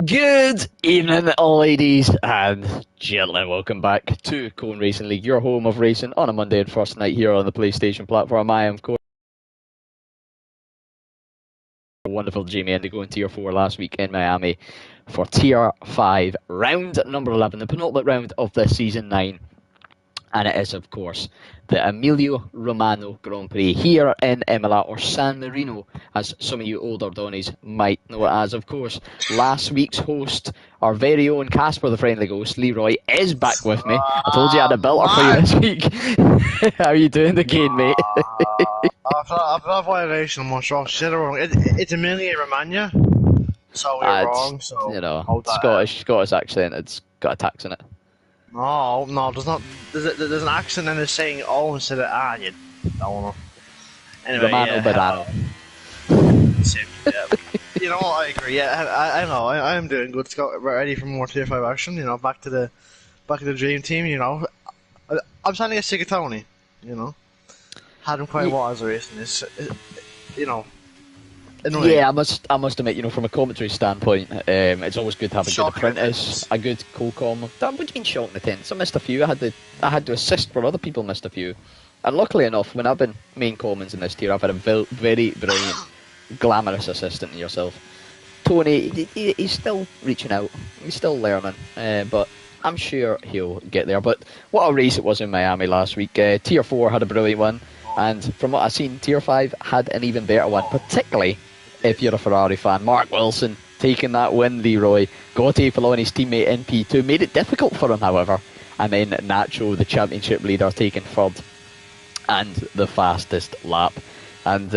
Good evening, ladies and gentlemen. Welcome back to Cone Racing League, your home of racing on a Monday and first night here on the PlayStation platform. I am, of course, wonderful Jamie Indigo in Tier 4 last week in Miami for Tier 5, round number 11, the penultimate round of the Season 9. And it is, of course, the Emilio Romano Grand Prix here in Imola, or San Marino, as some of you older Donnies might know it as. Of course, last week's host, our very own Casper the Friendly Ghost, Leroy, is back with me. I told you I had a build-up for you this week. How are you doing again, mate? I've violation. I'm not sure. Shit, wrong. It's Emilia Romagna, so we're wrong. So you know, Scottish accent. It's got a tax in it. No, there's not. There's an accent and it's saying "oh" instead of You don't know. Anyway, Romano Badano. Yeah. You know what? I agree. Yeah, I know. I am doing good. Scott, ready for more Tier 5 action. You know, back to the dream team. You know, I'm signing a Sigatoni. You know, had him quite a while as a racing. You know. Annoying. Yeah, I must admit, you know, from a commentary standpoint, it's always good to have a good apprentice, a good co-com. What do you mean shocking attendance? I missed a few. I had to assist where other people missed a few, and luckily enough, when I've been main comments in this tier, I've had a very brilliant, glamorous assistant in yourself. Tony, he's still reaching out, he's still learning, but I'm sure he'll get there. But what a race it was in Miami last week. Tier 4 had a brilliant one, and from what I've seen, Tier 5 had an even better one, particularly if you're a Ferrari fan. Mark Wilson taking that win, Leroy. Gotti following his teammate in P2 made it difficult for him, however. And then Nacho, the championship leader, taking third and the fastest lap. And,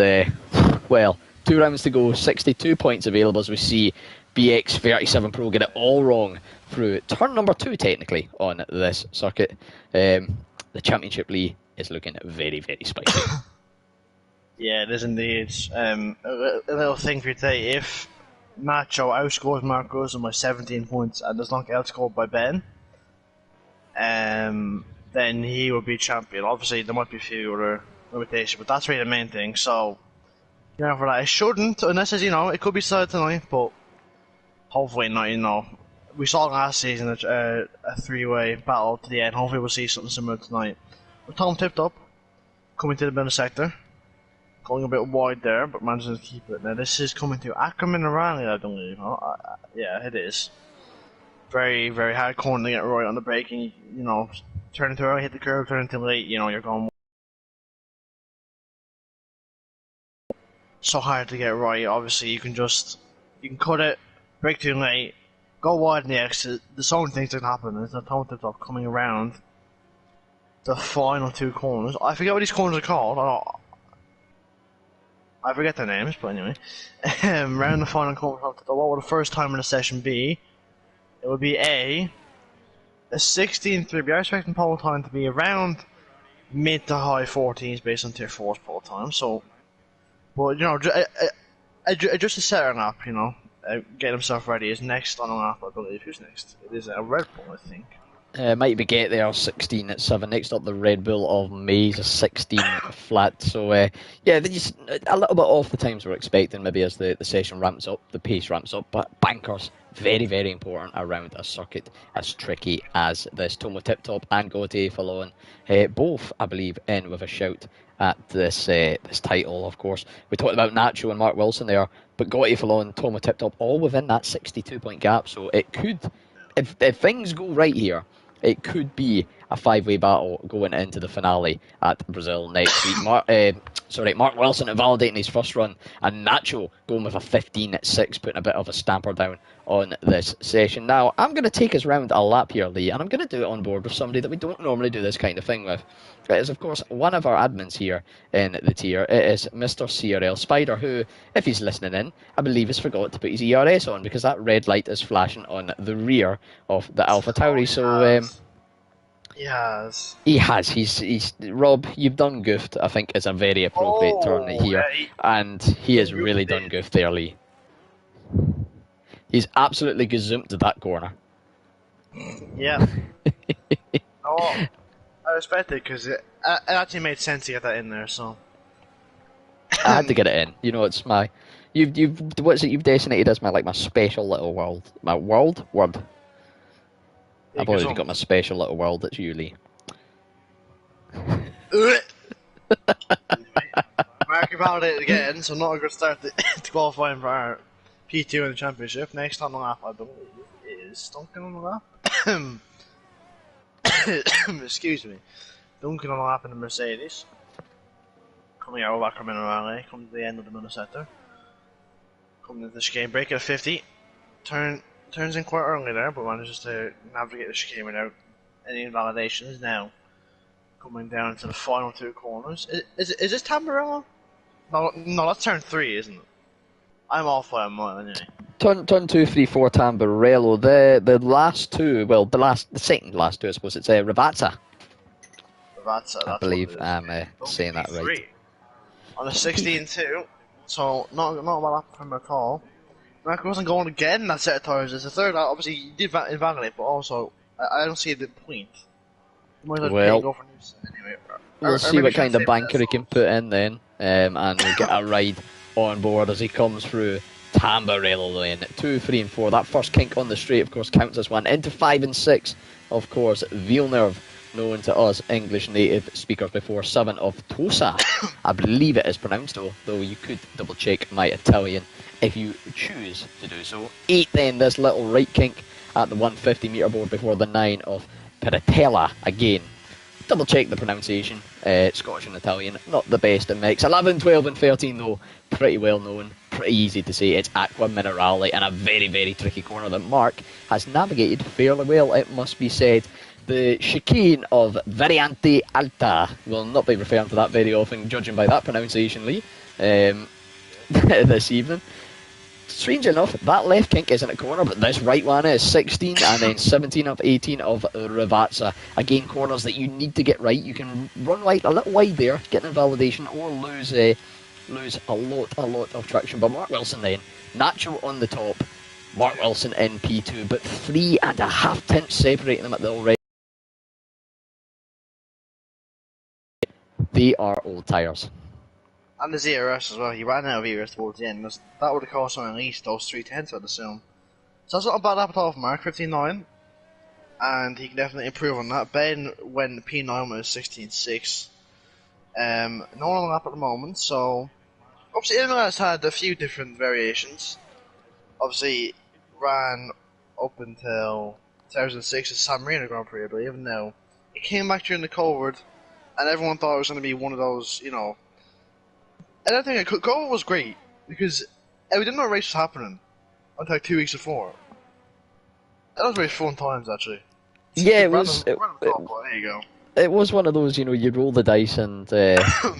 well, 2 rounds to go, 62 points available as we see BX37 Pro get it all wrong through turn number 2, technically, on this circuit. The championship lead is looking very spicy. Yeah, it is indeed. A little thing for you today. If Nacho outscores Mark Wilson by 17 points and does not get outscored by Ben, then he will be champion. Obviously, there might be a few other limitations, but that's really the main thing. So, you know, for that, it shouldn't, unless, you know, it could be decided tonight, but hopefully not, you know. We saw last season a three-way battle to the end. Hopefully we'll see something similar tonight. With Tom tipped up, coming to the middle sector. Going a bit wide there, but managing to keep it. Now this is coming to Ackerman and Riley, I believe. Yeah, it is. Very hard corner to get right on the braking. You know, turning too early, hit the curve, turning too late. You know, you're going so hard to get right. Obviously, you can cut it, brake too late, go wide in the exit. There's so many things that can happen. There's a ton of stuff coming around the final 2 corners. I forget what these corners are called. I forget their names, but anyway. Round the final corner, what would the first time in the session be? It would be a 16.3. I expecting pole time to be around mid to high 14s based on Tier 4's pole time. So, but you know, just a setting up, you know, getting himself ready is next on the lap, I believe. Who's next? It is a Red Bull, I think. Might be get there 16 at 7. Next up, the Red Bull of Mays, a 16 flat. So, yeah, just a little bit off the times we're expecting, maybe as the session ramps up, the pace ramps up. But bankers, very important around a circuit as tricky as this. Tomo Tip Top and Gotti following, both, I believe, in with a shout at this title, of course. We talked about Nacho and Mark Wilson there, but Gotti following Tomo Tip Top all within that 62-point gap. So it could, if things go right here, it could be a 5-way battle going into the finale at Brazil next week. Mark Wilson validating his first run, and Nacho going with a 15.6, putting a bit of a stamper down on this session. Now, I'm going to take us round a lap here, Lee, and I'm going to do it on board with somebody that we don't normally do this kind of thing with. It is, of course, one of our admins here in the tier. It is Mr. CRL Spider, who, if he's listening in, I believe has forgot to put his ERS on, because that red light is flashing on the rear of the Alpha Tauri. So, Yes. he has. He's Rob, you've done goofed, I think, is a very appropriate term here. Yeah, and he has really done goofed there, Lee. He's absolutely gazumped that corner. Yeah. I respect it, because it actually made sense to get that in there, so. I had to get it in. You know, it's my. You've what's it? You've designated as my special little world. My world word. I've already got my special little world. It's you, Lee. Mark about it again, so not a good start to qualifying for our P2 in the championship. Next on the lap, I believe, is Duncan on the lap. Excuse me. Duncan on the lap in the Mercedes. Coming out of Ackerman and Raleigh, coming to the end of the middle sector. Coming into the chicane, break at 50. Turns in quite early there, but manages to navigate the chicane without any invalidations. Now, coming down to the final two corners. Is this Tamburello? No, that's turn 3, isn't it? I'm off by a mile anyway. Turn 2, 3, 4 Tamburello. The last two, well, the second last two, I suppose it's Ravazza. Ravazza, I believe I'm saying that right. On a 16-2, so not a bad lap from McCall. Mark wasn't going again in that set of tires. It's the third lap. Obviously, he did invalidate, but also I don't see the point. Well, go for anyway. we'll see what kind of banker he can put in then, and we'll get a ride on board as he comes through Tamburello lane. 2, 3, and 4. That first kink on the straight, of course, counts as one. Into 5 and 6, of course, Villeneuve, known to us English native speakers before. 7 of Tosa, I believe it is pronounced, though you could double check my Italian if you choose to do so. 8 then, this little right kink at the 150 metre board before the 9 of Piratella again. Double check the pronunciation, Scottish and Italian, not the best in mix. 11, 12 and 13 though, pretty well known, pretty easy to say. It's Aqua Minerale and a very, very tricky corner that Mark has navigated fairly well, it must be said. The chicane of Variante Alta, will not be referring to that very often, judging by that pronunciation, Lee, this evening. Strange enough, that left kink isn't a corner, but this right one is 16 and then 17 of 18 of Ravazza. Again, corners that you need to get right. You can run a little wide there, get an invalidation, or lose a lot of traction. But Mark Wilson then, Nacho on the top, Mark Wilson in P2, but 3.5 tenths separating them at the already. They are old tyres. And the CRS as well. He ran out of ERS towards the end. That would have cost him at least those 3 tenths, I'd assume. So that's not a bad lap at all for Mark, 59. And he can definitely improve on that. Ben when P9 was 16.6. No one on the lap at the moment, so obviously Imola has had a few different variations. Obviously ran up until 2006 at San Marino Grand Prix, I believe, and now it came back during the COVID, and everyone thought it was going to be one of those, you know. And I think COVID was great because we didn't know a race was happening until like 2 weeks before. That was very fun times, actually. Yeah, it was. There you go. It was one of those, you roll the dice and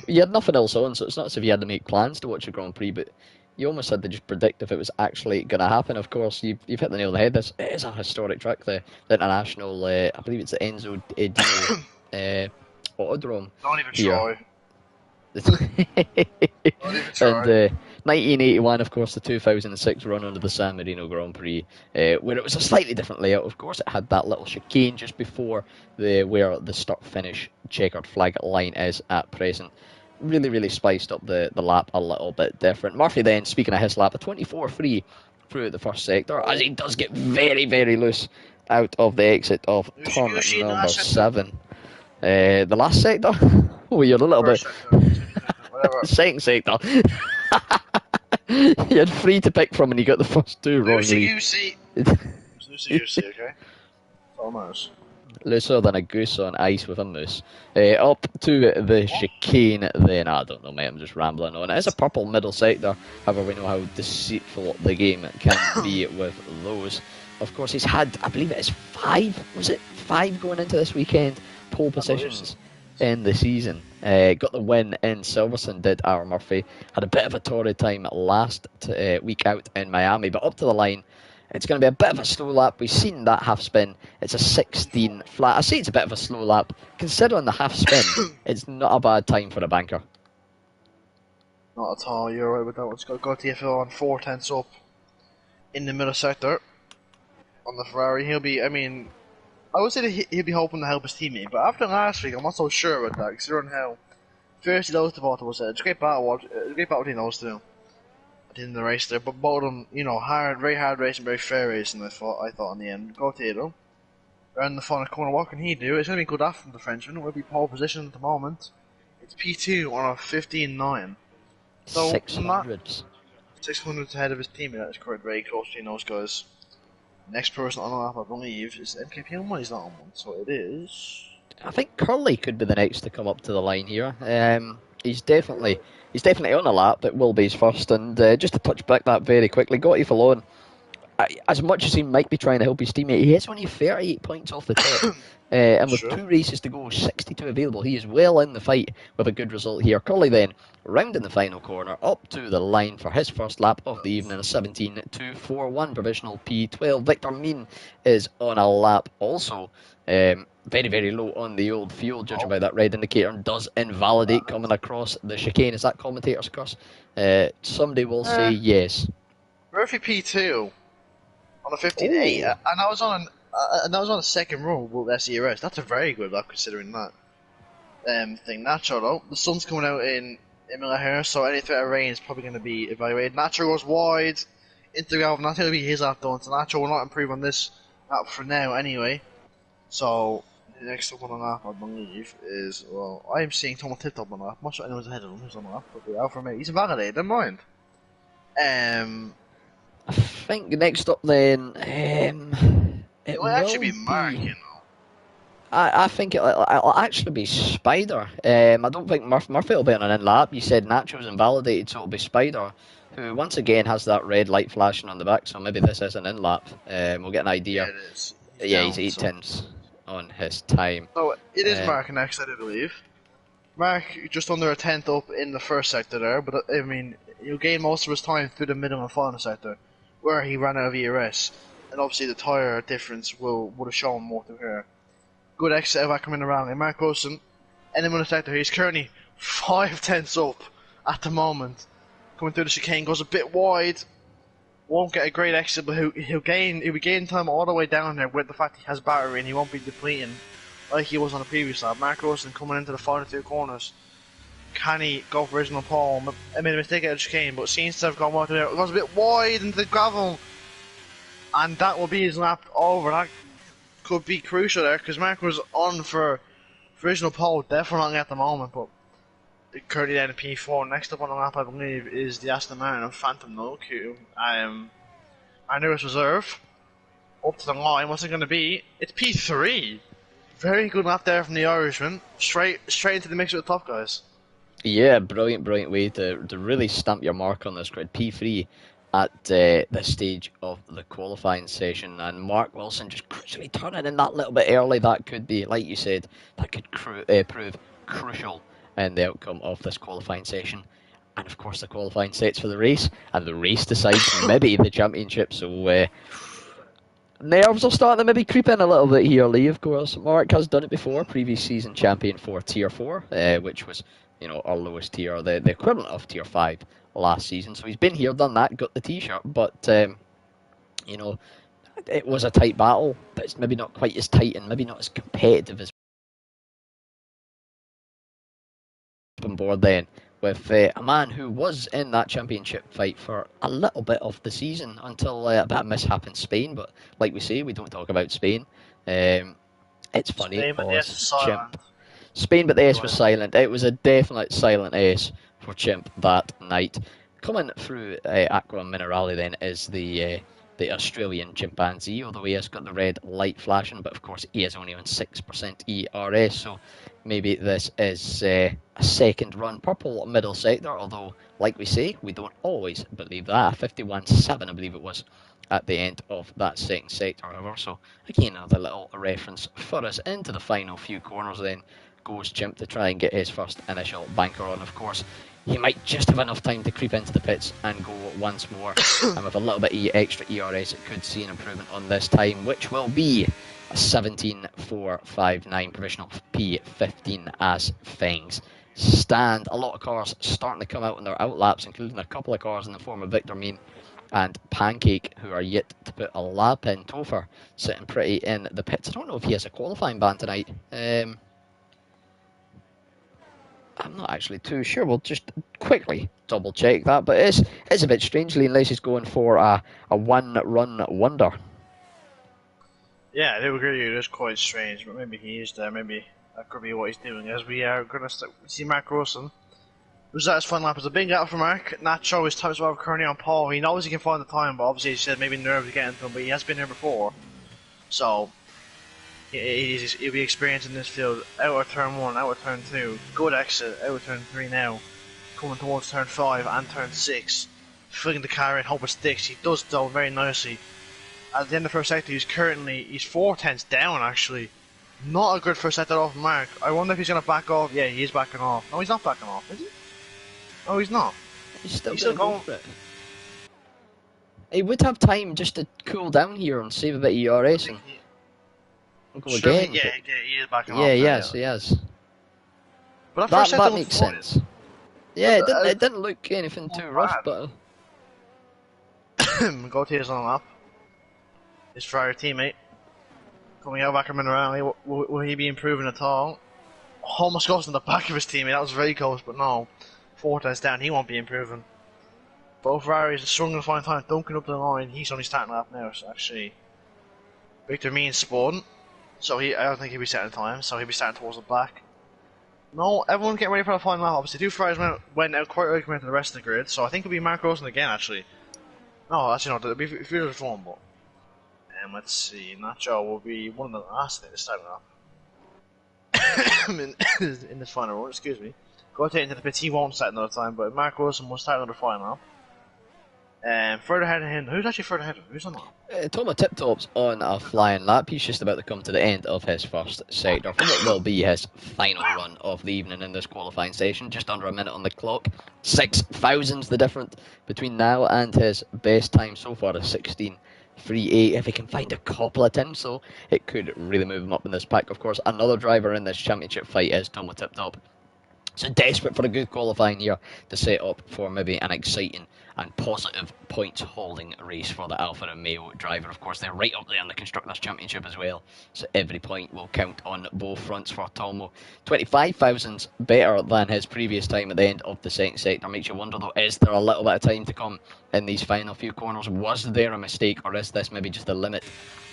you had nothing else on, so it's not as if you had to make plans to watch a Grand Prix, but you almost had to just predict if it was actually going to happen. Of course, you've hit the nail on the head. This is a historic track, the international, I believe it's the Enzo Dino Autodrome. Don't even try. And 1981, of course, the 2006 run under the San Marino Grand Prix, where it was a slightly different layout. Of course, it had that little chicane just before where the start-finish checkered flag line is at present. Really, really spiced up the lap a little bit different. Murphy then, speaking of his lap, a 24.3 through the first sector, as he does get very, very loose out of the exit of turn number 7. The last sector? Oh, you're a little bit... Second sector. You had 3 to pick from and you got the first 2 wrong. Lucy, okay? Almost. Looser than a goose on ice with a moose. Up to the chicane then. I don't know, mate, I'm just rambling on. It is a purple middle sector, however we know how deceitful the game can be with those. Of course, he's had, I believe it is 5, was it? 5 going into this weekend, pole positions in the season. Got the win in Silverstone, did our Murphy. Had a bit of a torrid time last week out in Miami, but up to the line, it's going to be a bit of a slow lap. We've seen that half spin. It's a 16 flat. I say it's a bit of a slow lap. Considering the half spin, it's not a bad time for a banker. Not at all, you're right with that one. It's got TFL on 4 tenths up in the middle sector on the Ferrari. I would say that he'll be hoping to help his teammate, but after last week, I'm not so sure about that, considering how Firstly, those two both was it's a great battle. A great battle between those two. In the race there, but both of them, hard, very hard racing, very fair racing. I thought in the end, go Tato. Around the final corner, what can he do? It's going to be good after the Frenchman. It will be pole position at the moment. It's P2 on a 15.9. So 600s. 600 ahead of his teammate. That is correct. Very close between those guys. Next person on the lap, I believe, is MKP on one. He's not on one, so it is. I think Curly could be the next to come up to the line here. He's definitely on a lap. It will be his first. And just to touch back that very quickly, Gotti Fallon, as much as he might be trying to help his teammate, he is only 38 points off the top. And with 2 races to go, 62 available, he is well in the fight with a good result here. Curly then, round in the final corner, up to the line for his first lap of the evening, a 17.241 provisional P12. Victor Mean is on a lap also. Very, very low on the old fuel, judging by that red indicator, and does invalidate coming across the chicane. Is that commentator's curse? Somebody will say yes. Murphy P2 on a 15.8, and I was on a second row with SERS. That's a very good lap considering that thing. Nacho though, the sun's coming out in Imola here, so any threat of rain is probably going to be evaluated. Nacho goes wide into Galvin. That's going to be his lap done. So Nacho will not improve on this lap for now anyway. So the next up on the lap, I believe, is I am seeing Thomas Tip top on the lap. I'm not sure anyone's ahead of him who's on the lap, but the Alfa Romeo, he's invalidated. Never mind. I think next up then, it will actually be Mark, you know. I think it'll actually be Spider. I don't think Murphy will be on an in lap. You said Nacho's invalidated, so it'll be Spider, who once again has that red light flashing on the back, so maybe this is an in lap. We'll get an idea. Yeah, it is. He's 8 tenths on his time. So it is Mark next, I do believe. Mark just under a tenth up in the first sector there, but I mean, he'll gain most of his time through the middle and final sector, where he ran out of ERS, and obviously the tyre difference would have shown more to here. Good exit of coming around. And Mark Wilson, in the sector, he's currently 5 tenths up at the moment. Coming through the chicane, goes a bit wide. Won't get a great exit, but he'll be gaining time all the way down there with the fact he has battery and he won't be depleting like he was on the previous lap. Mark Wilson coming into the final 2 corners. Can he go for original pole? I made a mistake at the chicane, but seems to have gone wide there. It goes a bit wide into the gravel, and that will be his lap over. That could be crucial there because Mark was on for original pole, definitely at the moment, but currently down in P4. Next up on the lap, I believe, is the Aston Martin of Phantom Locu. Our newest reserve. Up to the line, what's it going to be? It's P3. Very good lap there from the Irishman. Straight into the mix with the top guys. Yeah, brilliant way to really stamp your mark on this grid. P3 at this stage of the qualifying session, and Mark Wilson just crucially turning in that little bit early. That could be, like you said, that could prove crucial in the outcome of this qualifying session. And of course the qualifying sets for the race, and the race decides maybe the championship. So nerves are starting to maybe creep in a little bit here, Lee. Of course, Mark has done it before, previous season champion for Tier 4, which was our lowest tier, the equivalent of Tier 5 last season. So he's been here, done that, got the t-shirt, but it was a tight battle, but it's maybe not quite as tight and maybe not as competitive as on board then with a man who was in that championship fight for a little bit of the season until a bit of mishap in Spain. But like we say, we don't talk about Spain. It's funny. Spain, but the S was silent. Spain, but the S was silent. It was a definite silent S for Chimp that night. Coming through Aqua Minerale then is the Australian chimpanzee, although he has got the red light flashing, but of course he is only on 6% ERS, so maybe this is a second run purple middle sector, although like we say, we don't always believe that. 51.7 I believe it was at the end of that second sector, however, so again another little reference for us. Into the final few corners then goes Chimp to try and get his first initial banker on. Of course, he might just have enough time to creep into the pits and go once more. And with a little bit extra ERS, it could see an improvement on this time, which will be a 17.459 provisional P15 as things stand. A lot of cars starting to come out in their outlaps, including a couple of cars in the form of Victor Mean and Pancake, who are yet to put a lap in. Topher sitting pretty in the pits. I don't know if he has a qualifying ban tonight. I'm not actually too sure. We'll just quickly double check that. But it's a bit strangely, unless he's going for a one-run wonder. Yeah, I do agree with you. It is quite strange, but maybe he is there. Maybe that could be what he's doing. As we are going to see Mark Wilson. Was that his fun lap? It's a big gap for Mark. Nacho, his time's well currently on Paul. He knows he can find the time, but obviously he said maybe nerves getting to him, but he has been here before. So, he'll be experienced in this field. Out of turn 1, out of turn 2. Good exit, out of turn 3 now. Coming towards turn 5 and turn 6. Flicking the car in, hope it sticks. He does though very nicely. At the end of the first sector, he's 4 tenths down actually. Not a good first sector off Mark. I wonder if he's going to back off. Yeah, he is backing off. No, he's not backing off, is he? Oh, he's not. He's still going for it. He would have time just to cool down here and save a bit of ERS and go sure, again. Yeah, he is backing off. Yeah, he has. But that makes sense. Yeah, it didn't look anything too rough, but... Gautier's on the lap. His Ferrari teammate. Coming out back from in the rally. Will he be improving at all? Almost goes in the back of his teammate. That was very close, but no. 4 tenths down, he won't be improving. Both Ferraris are struggling to find time, dunking up the line. He's only starting lap now, so actually. Victor means spun. So I don't think he'll be setting time, so he'll be starting towards the back. No, everyone's getting ready for the final lap. Obviously, 2 Ferraris went out quite early compared to the rest of the grid, so I think it'll be Mark Wilson again, actually. No, actually, no, it'll be Felix Vaughan, but. Let's see, Nacho will be one of the last things to start lap. in this final run, excuse me. Go into the pits, he won't start another time, but Mark Wilson will start another final lap. Further ahead of him, who's actually further ahead of him? Who's on that? Toma Tip-Top's on a flying lap. He's just about to come to the end of his first sector for what will be his final run of the evening in this qualifying session. Just under a minute on the clock. 6,000's the difference between now and his best time so far, a 16.38. If he can find a couple of times, so it could really move him up in this pack. Of course, another driver in this championship fight is Toma Tip-Top. So desperate for a good qualifying here to set up for maybe an exciting and positive points holding race for the Alfa Romeo driver. Of course, they're right up there in the Constructors' Championship as well, so every point will count on both fronts for Tomo. 25,000's better than his previous time at the end of the second sector. Makes you wonder though, is there a little bit of time to come in these final few corners? Was there a mistake, or is this maybe just the limit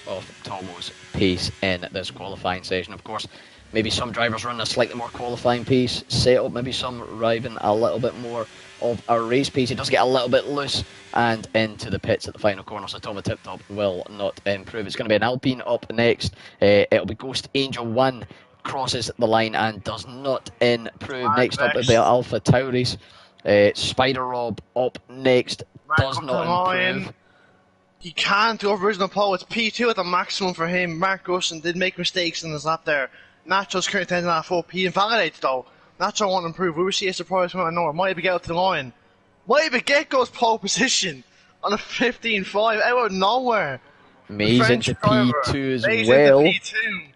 of Tomo's pace in this qualifying session? Of course, maybe some drivers run a slightly more qualifying pace setup, maybe some arriving a little bit more of a race pace. It does get a little bit loose and into the pits at the final corner, so Toma Tip-Top will not improve. It's going to be an Alpine up next. It'll be Ghost Angel 1, crosses the line and does not improve. Next up it'll be Alpha Tauris. Spider Rob up next, does not improve. He can't do over original pole. It's P2 at the maximum for him. Mark Wilson did make mistakes in his lap there. Nacho's currently 10.5 up. He invalidates though. Nacho won't improve. We will see a surprise from out of nowhere. Might even get up to the line. Might even get goes pole position on a 15.5 out of nowhere. Mays into P2 as well. P2.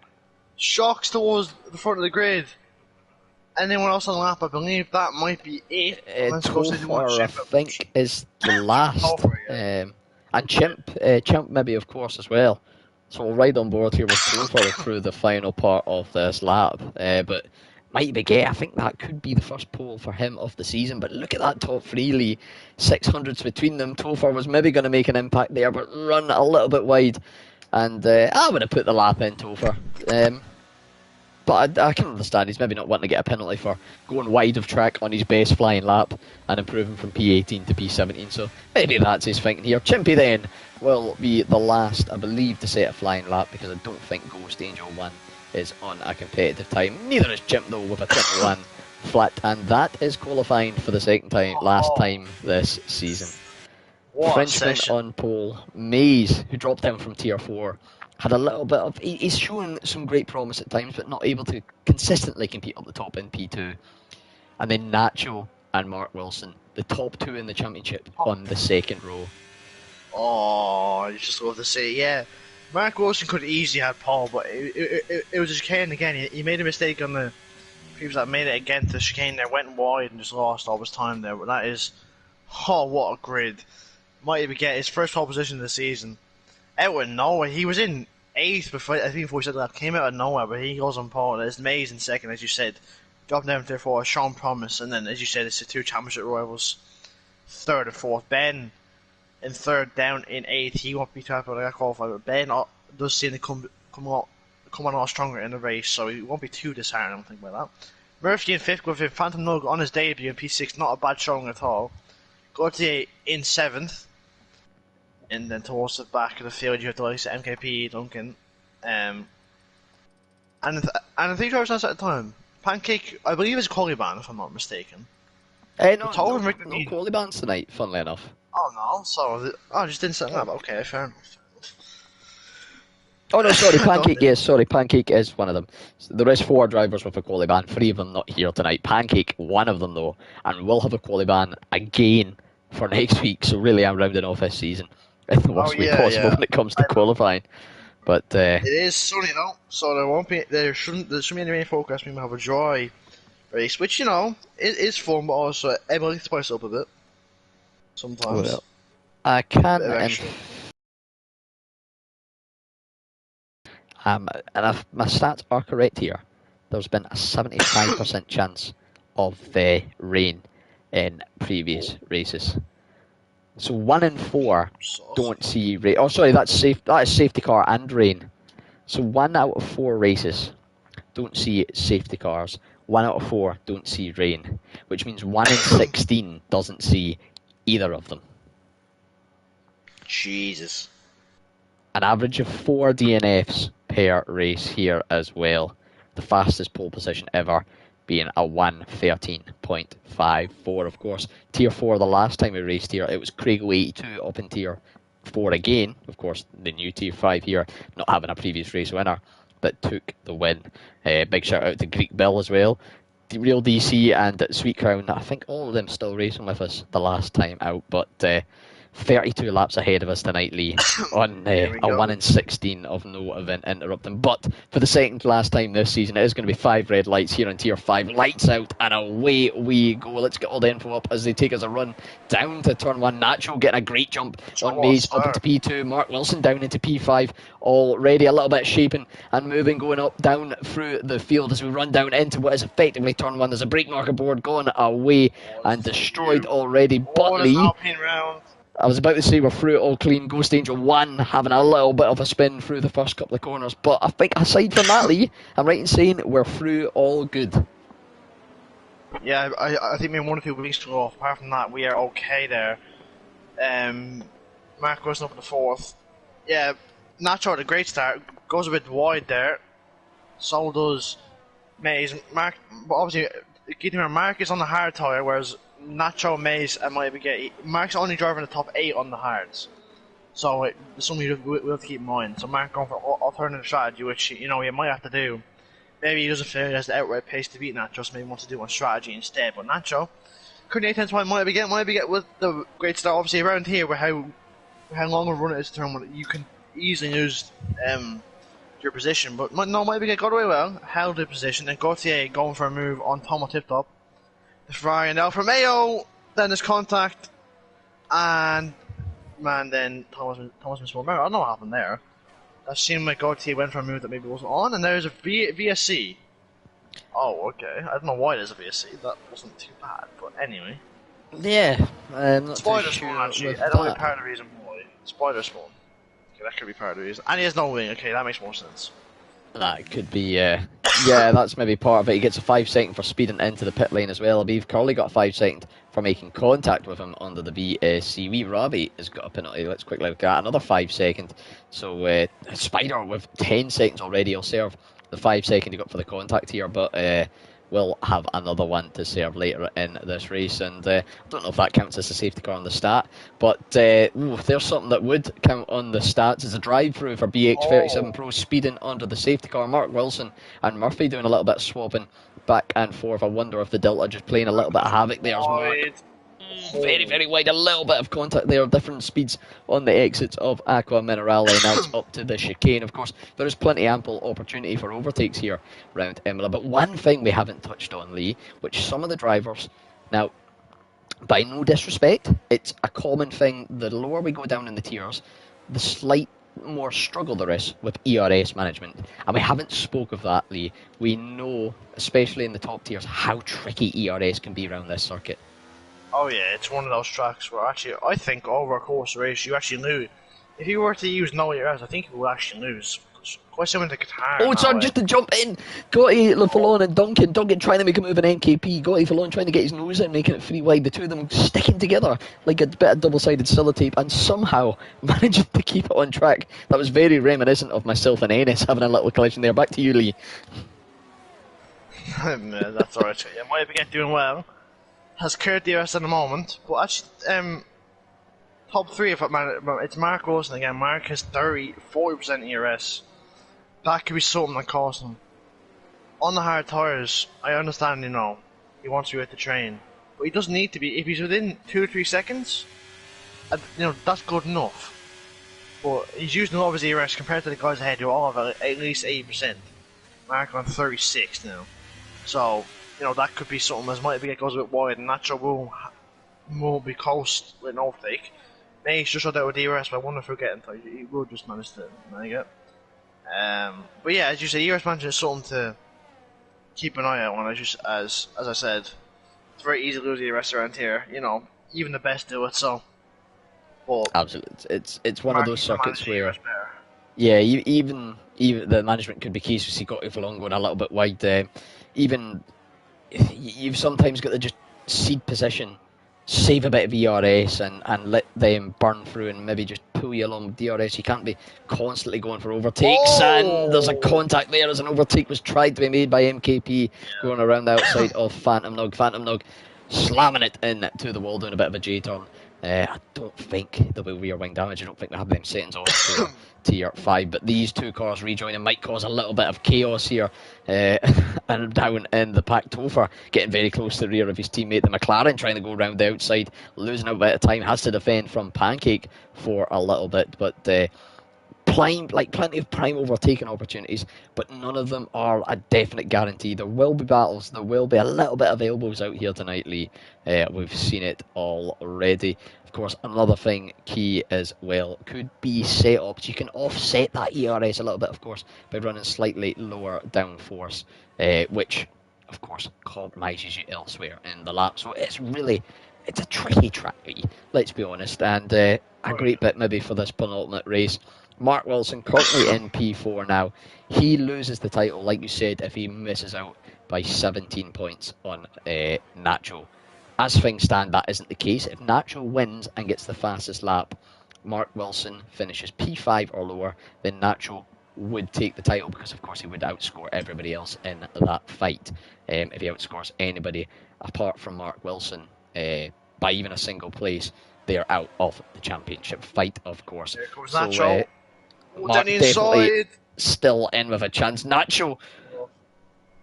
Shocks towards the front of the grid. Anyone else on the lap? I believe that might be it. Tofar, I think, is the last. And Chimp maybe, of course, as well. So we'll ride on board here with Tofar through the final part of this lap. But might be gay. I think that could be the first pole for him of the season. But look at that top three, Lee. 600s between them. Tofar was maybe going to make an impact there, but run a little bit wide. And I would have put the lap in Tofar. But I can understand he's maybe not wanting to get a penalty for going wide of track on his best flying lap and improving from P18 to P17. So maybe that's his thinking here. Chimpy then will be the last, I believe, to set a flying lap, because I don't think Ghost Angel 1 is on a competitive time. Neither is Chimp though, with a 21 flat, and that is qualifying for the last time this season. Frenchman on pole. Mays, who dropped down from tier 4, had a little bit of... He's shown some great promise at times, but not able to consistently compete up the top in P2. And then Nacho and Mark Wilson, the top two in the championship, on the second row. Oh, you just love to see, yeah. Mark Wilson could easily have Paul, but it was a chicane again. He made a mistake on the previous that made it again to the chicane there, went wide and just lost all his time there. But that is... Oh, what a grid. Might even get his first pole position of the season. Out of nowhere, he was in 8th before, I think before he said that, came out of nowhere, but he goes on pole. It's Mays in second, as you said. Got down there for Sean Promise, and then, as you said, it's the two championship rivals, third and fourth. Ben in third, down in eighth. He won't be happy when I qualified, but Ben does seem to come on a lot stronger in the race, so he won't be too disheartened. I don't think about that. Murphy in fifth with Phantom Nug on his debut in P6, not a bad showing at all. Gautier in seventh, and then towards the back of the field you have the likes of MKP, Duncan, and I think drivers at the time. Pancake, I believe it's Coliban, if I'm not mistaken. No Qualibans tonight, funnily enough. Oh no, so I just didn't set that up. Okay, fair enough. Oh no, sorry, Pancake. Yes, sorry, Pancake is one of them. There is 4 drivers with a qualiban. 3 of them not here tonight. Pancake, one of them though, and we'll have a qualiban again for next week. So really, I'm rounding off this season in the worst way possible when it comes to qualifying. But it is sunny though, so there shouldn't be any rain forecast. We might have a dry race, which is fun, but also able to spice up a bit sometimes. Well, I can. And if my stats are correct here, there's been a 75% chance of rain in previous races. So 1 in 4 don't see rain. Oh, sorry, that is safety car and rain. So 1 out of 4 races don't see safety cars. 1 out of 4 don't see rain, which means 1 in 16 doesn't see either of them. Jesus. An average of 4 DNFs per race here as well. The fastest pole position ever being a 1:13.54, of course. Tier 4 the last time we raced here, it was Craigo82 up in Tier 4 again. Of course, the new Tier 5 here, not having a previous race winner, that took the win. Big shout out to Greek Bill as well. The Real DC and Sweet Crown, I think all of them still racing with us the last time out, but 32 laps ahead of us tonight, Lee, on a 1 in 16 of no event interrupting. But for the second last time this season, it is going to be 5 red lights here in Tier 5. Lights out, and away we go. Let's get all the info up as they take us a run down to turn 1. Nacho getting a great jump on Maze up into P2. Mark Wilson down into P5. Already a little bit shaping and moving, going up, down through the field as we run down into what is effectively turn 1. There's a brake marker board going away and destroyed already. But Lee, I was about to say we're through it all clean. Ghost Angel 1 having a little bit of a spin through the first couple of corners. But I think aside from that, Lee, I'm right in saying we're through all good. Yeah, I think maybe 1 or 2 weeks to go. Apart from that, we are okay there. Mark Wilson up in the 4th. Yeah, Nacho had a great start. Goes a bit wide there. So does Maze. Mark, but obviously, Mark is on the hard tyre, whereas Nacho, Maze, and Mark's only driving the top 8 on the hards. So it's something we'll have to keep in mind. So Mark going for alternative strategy, which he might have to do. Maybe he doesn't feel he has the outright pace to beat Nacho, so maybe he wants to do one strategy instead. But Nacho, currently 8 times might be get with the great start. Obviously around here, where how long a run it is to turn 1, you can easily lose your position. But might be got away well, held the position, and Gautier going for a move on Tomo Tip Top. The Ferrari and Alfa Romeo, then there's contact, and then Thomas Small. I don't know what happened there. That seemed like Gautier went for a move that maybe wasn't on, and there's a VSC. Oh, okay. I don't know why there's a VSC. That wasn't too bad, but anyway. Yeah, not Spider too Spawn, sure actually. with I don't know that. part of the reason why. Spider Spawn. Okay, that could be part of the reason. And he has no wing. Okay, that makes more sense. That could be, yeah, that's maybe part of it. He gets a 5-second for speeding into the pit lane as well. I believe Curly got a 5-second for making contact with him under the VSC. Wee Robbie has got a penalty. Let's quickly look at another 5-second. So Spider with 10 seconds already. He'll serve the 5-second he got for the contact here, but we'll have another one to serve later in this race. And I don't know if that counts as a safety car on the stat, but there's something that would count on the stats. It's a drive-through for BX37 Pro speeding under the safety car. Mark Wilson and Murphy doing a little bit of swapping back and forth. I wonder if the Delta just playing a little bit of havoc there. Mark. Very, very wide, a little bit of contact there, different speeds on the exits of Aqua Minerale. Now it's up to the chicane. Of course, there is plenty ample opportunity for overtakes here around Imola. But one thing we haven't touched on, Lee, which some of the drivers, now, by no disrespect, it's a common thing. The lower we go down in the tiers, the slight more struggle there is with ERS management. And we haven't spoke of that, Lee. We know, especially in the top tiers, how tricky ERS can be around this circuit. Oh yeah, it's one of those tracks where actually I think over a course race you actually lose. If you were to use no ERS, I think you would actually lose. It's quite similar to guitar. Oh, it's on just to jump in. Gotti, LaFallon and Duncan. Duncan trying to make a move in NKP. Gotti, LaFallon trying to get his nose in, making it free wide. The two of them sticking together like a bit of double-sided sellotape and somehow managing to keep it on track. That was very reminiscent of myself and Ennis having a little collision there. Back to you, Lee. Yeah, that's alright. Yeah, my get doing well. Has cleared the ERS at the moment, but actually, top three of it, man, it's Mark Wilson again. Mark has 40% ERS. That could be something that costs him. On the hard tyres, I understand, he wants to be with the train. But he doesn't need to be. If he's within 2 or 3 seconds, that's good enough. But he's using a lot of his ERS compared to the guys ahead who all have at least 80%. Mark on 36 now. So, that could be something as might be it goes a bit wide and Nacho will be close with an overtake. Maybe he's just shut out with ERS, but I wonder if he'll get in touch. He will just manage to manage it. But yeah, as you say, ERS management is something to keep an eye out on. As I said, it's very easy to lose ERS around here. Even the best do it. So, but Absolutely, it's one of those circuits where, better. yeah, even the management could be keys. We see Gotti LaFallon going a little bit wide. Even you've sometimes got to just seed position, save a bit of ERS and let them burn through and maybe just pull you along with DRS. You can't be constantly going for overtakes. And there's a contact there as an overtake was tried to be made by MKP going around the outside of Phantom Nug. Phantom Nug slamming it in to the wall, doing a bit of a J-turn. I don't think there will be rear wing damage. I don't think they have them settings on for tier 5, but these two cars rejoining might cause a little bit of chaos here. And down in the pack, Topher getting very close to the rear of his teammate, the McLaren, trying to go around the outside, losing a bit of time, has to defend from Pancake for a little bit, but plenty of prime overtaking opportunities, but none of them are a definite guarantee. There will be battles, there will be a little bit of elbows out here tonight, Lee. We've seen it already. Of course, another thing key as well could be setups. You can offset that ERS a little bit, of course, by running slightly lower downforce, which, of course, compromises you elsewhere in the lap. So it's a tricky track, let's be honest, and a great bit maybe for this penultimate race. Mark Wilson currently in P4 now. He loses the title, like you said, if he misses out by 17 points on Nacho. As things stand, that isn't the case. If Nacho wins and gets the fastest lap, Mark Wilson finishes P5 or lower, then Nacho would take the title because, of course, he would outscore everybody else in that fight. If he outscores anybody apart from Mark Wilson by even a single place, they are out of the championship fight, of course. There goes so, Nacho. Mark definitely still in with a chance. Nacho.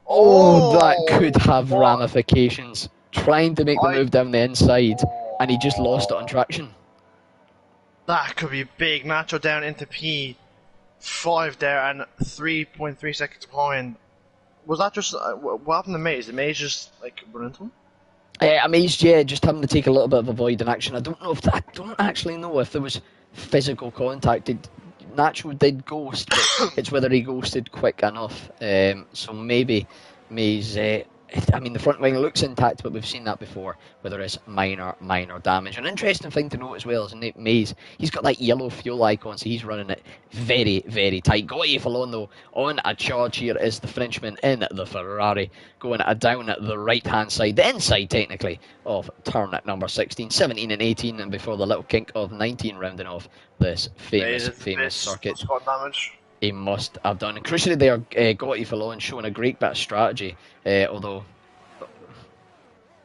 Oh, That could have ramifications. Trying to make the move down the inside, and he just lost it on traction. That could be big. Nacho down into P5 there, and 3.3 seconds behind. Was that just what happened to Maze? Did Maze just run into him? Amazed, just having to take a little bit of avoiding action. I don't actually know if there was physical contact. Nacho did ghost, but it's whether he ghosted quick enough. So maybe Maze. The front wing looks intact, but we've seen that before, whether it's minor damage. An interesting thing to note as well is Maze, he's got that yellow fuel icon, so he's running it very, very tight. Gotti LaFallon, though, on a charge here is the Frenchman in the Ferrari, going down at the right-hand side, the inside, technically, of turn at number 16, 17 and 18, and before the little kink of 19 rounding off this famous circuit. Damage. He must have done. And crucially there, Gotti LaFallon showing a great bit of strategy, although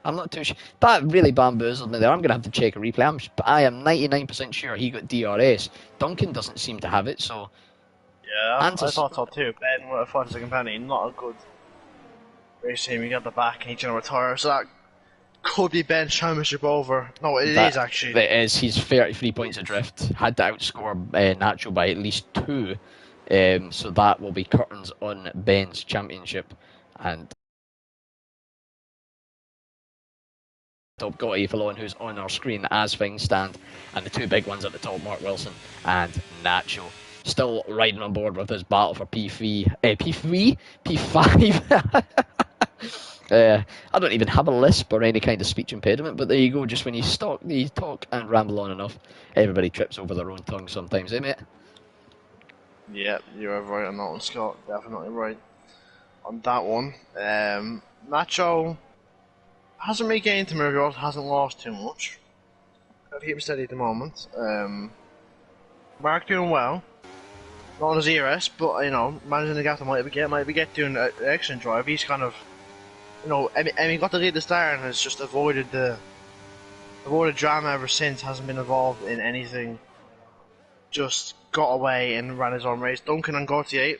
I'm not too sure. That really bamboozled me there. I'm going to have to check a replay. I am 99% sure he got DRS. Duncan doesn't seem to have it, so... Yeah, I thought so too. Ben with a 5-second penalty, not a good race team. You got the back and he's going to retire, so that could be Ben's championship over. No, it is actually. It is. He's 33 points adrift. Had to outscore Nacho by at least 2. So that will be curtains on Ben's championship. And top Gotti LaFallon, who's on our screen as things stand, and the two big ones at the top, Mark Wilson and Nacho. still riding on board with his battle for P3, P3, P5. I don't even have a lisp or any kind of speech impediment, but there you go. Just when you talk and ramble on enough, everybody trips over their own tongue sometimes, eh, mate? Yeah, you're right on that one, Scott. Definitely right on that one. Nacho hasn't really gained to Murray, hasn't lost too much. I keep him steady at the moment. Mark doing well. Not on his ERS, but managing the gap to might be get doing an excellent drive. He's kind of, Emmy got the lead at the start and has just avoided drama ever since. Hasn't been involved in anything. Just got away and ran his own race. Duncan and Gautier,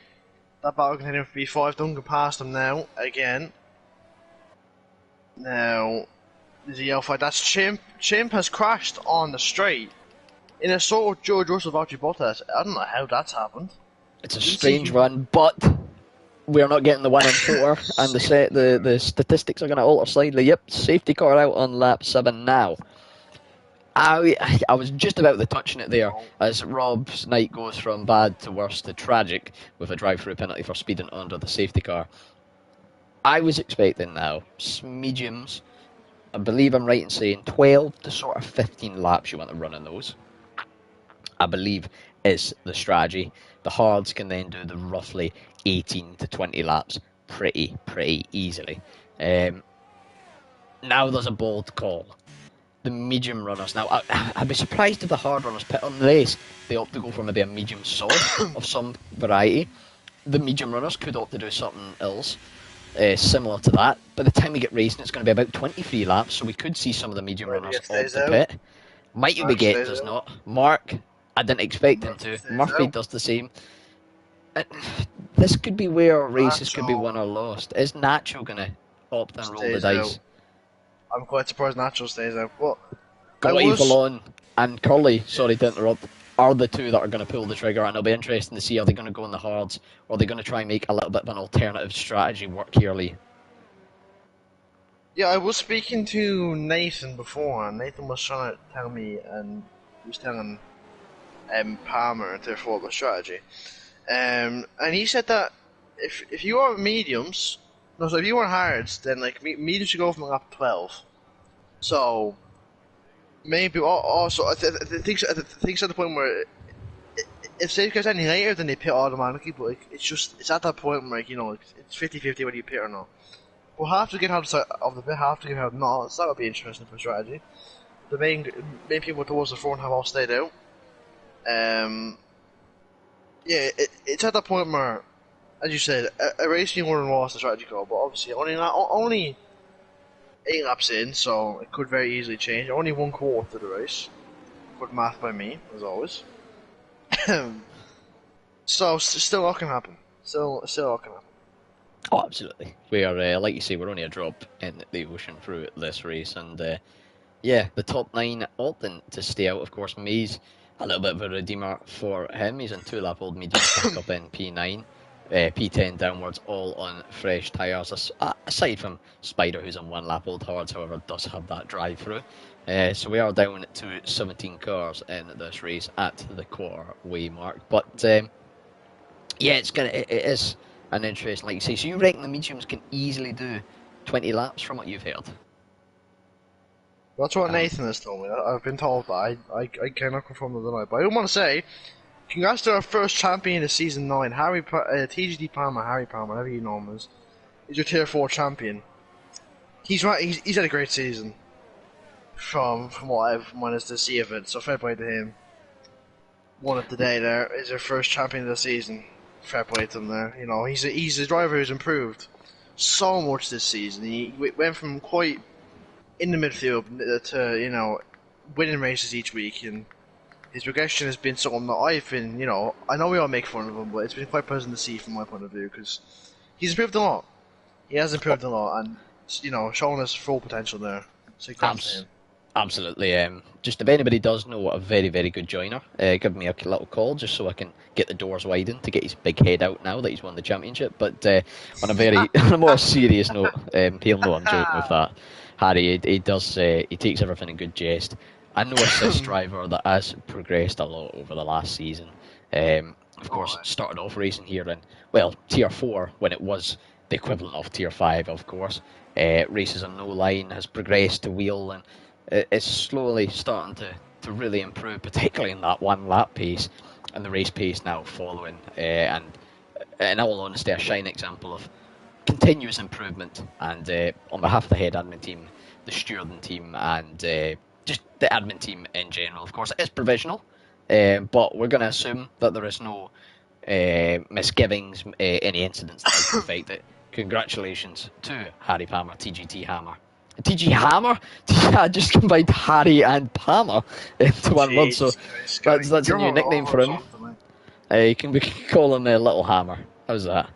that battle continuing for B5. Duncan passed him now again. Now there's a yellow flag. That's Chimp. Chimp has crashed on the straight in a sort of George Russell Valtteri Bottas. I don't know how that's happened. It's a strange run, but we're not getting the 1 and 4, and the statistics are going to alter slightly. Yep, safety car out on lap 7 now. I was just about to touching it there as Rob's night goes from bad to worse to tragic with a drive-through penalty for speeding under the safety car. I was expecting now mediums. I believe I'm right in saying 12 to sort of 15 laps you want to run in those. I believe is the strategy. The hards can then do the roughly 18 to 20 laps pretty easily. Now there's a bold call. The medium runners. Now, I'd be surprised if the hard runners pit on the race. They opt to go for maybe a medium soft of some variety. The medium runners could opt to do something else similar to that. By the time we get racing, it's going to be about 23 laps, so we could see some of the medium runners opt to pit. Might be get does not. Mark, I didn't expect him to. Murphy does the same. This could be where races could be won or lost. Is Nacho going to opt and roll the dice? I'm quite surprised Nacho stays out. But Vallon and Curly, sorry to interrupt, are the two that are going to pull the trigger, and it'll be interesting to see, are they going to go in the hards, or are they going to try and make a little bit of an alternative strategy work here, Lee? Yeah, I was speaking to Nathan before, and Nathan was trying to tell me, and he was telling Palmer their forward strategy. And he said that if you are mediums, so if you are hards, then like mediums should go from lap 12. So maybe also I think at the point where if safety cars any later, then they pit automatically. But like, it's at that point where it's 50-50 whether you pit or not. We'll have to get out of the pit, have to get out not. So that would be interesting for strategy. The main people towards the front have all stayed out. Yeah, it's at that point where, as you said, a racing order lost the strategy call, but obviously only 8 laps in, so it could very easily change. Only 1/4 of the race. Good math by me, as always. So still all can happen. Still all can happen. Oh, absolutely. We are, like you say, we're only a drop in the ocean through this race, and yeah, the top 9 opting to stay out. Of course, May's a little bit of a redeemer for him. He's in 2-lap-old medium back up in P9. P10 downwards, all on fresh tyres. Aside from Spider, who's on 1-lap-old hards, however, does have that drive-through. So we are down to 17 cars in this race at the quarter-way mark. But yeah, it is an interesting, like you say. So you reckon the mediums can easily do 20 laps from what you've heard? That's what Nathan has told me. I've been told, but I cannot confirm or deny. But I do want to say, congrats to our first champion of season 9, TGD Palmer, Harry Palmer, whatever you know him as. He's your tier 4 champion. He's right. He's had a great season. From what I've managed to see of it, so fair play to him. Won it today. There is our first champion of the season. Fair play to him there. He's a driver who's improved so much this season. He went from quite in the midfield to winning races each week, and his progression has been something that I've been I know we all make fun of him, but it's been quite pleasant to see from my point of view because he's improved a lot. He has improved a lot, and showing us full potential there. So Absolutely. Just if anybody does know what a very, very good joiner, give me a little call just so I can get the doors widened to get his big head out now that he's won the championship. But on a more serious note, he'll know I'm joking with that. Harry, he takes everything in good jest. I know assist driver that has progressed a lot over the last season. of course, started off racing here in, well, Tier 4 when it was the equivalent of Tier 5, of course. Races on no line, has progressed to wheel, and it's slowly starting to really improve, particularly in that one lap pace and the race pace now following. And in all honesty, a shining example of continuous improvement. And on behalf of the head admin team, the stewarding team, and just the admin team in general, of course, it is provisional, but we're going to assume that there is no misgivings, any incidents that might affect it. Congratulations to Harry Palmer, TGT Hammer. TG Hammer? I just combined Harry and Palmer into one word, so that's a new nickname for him. You can call him Little Hammer. How's that?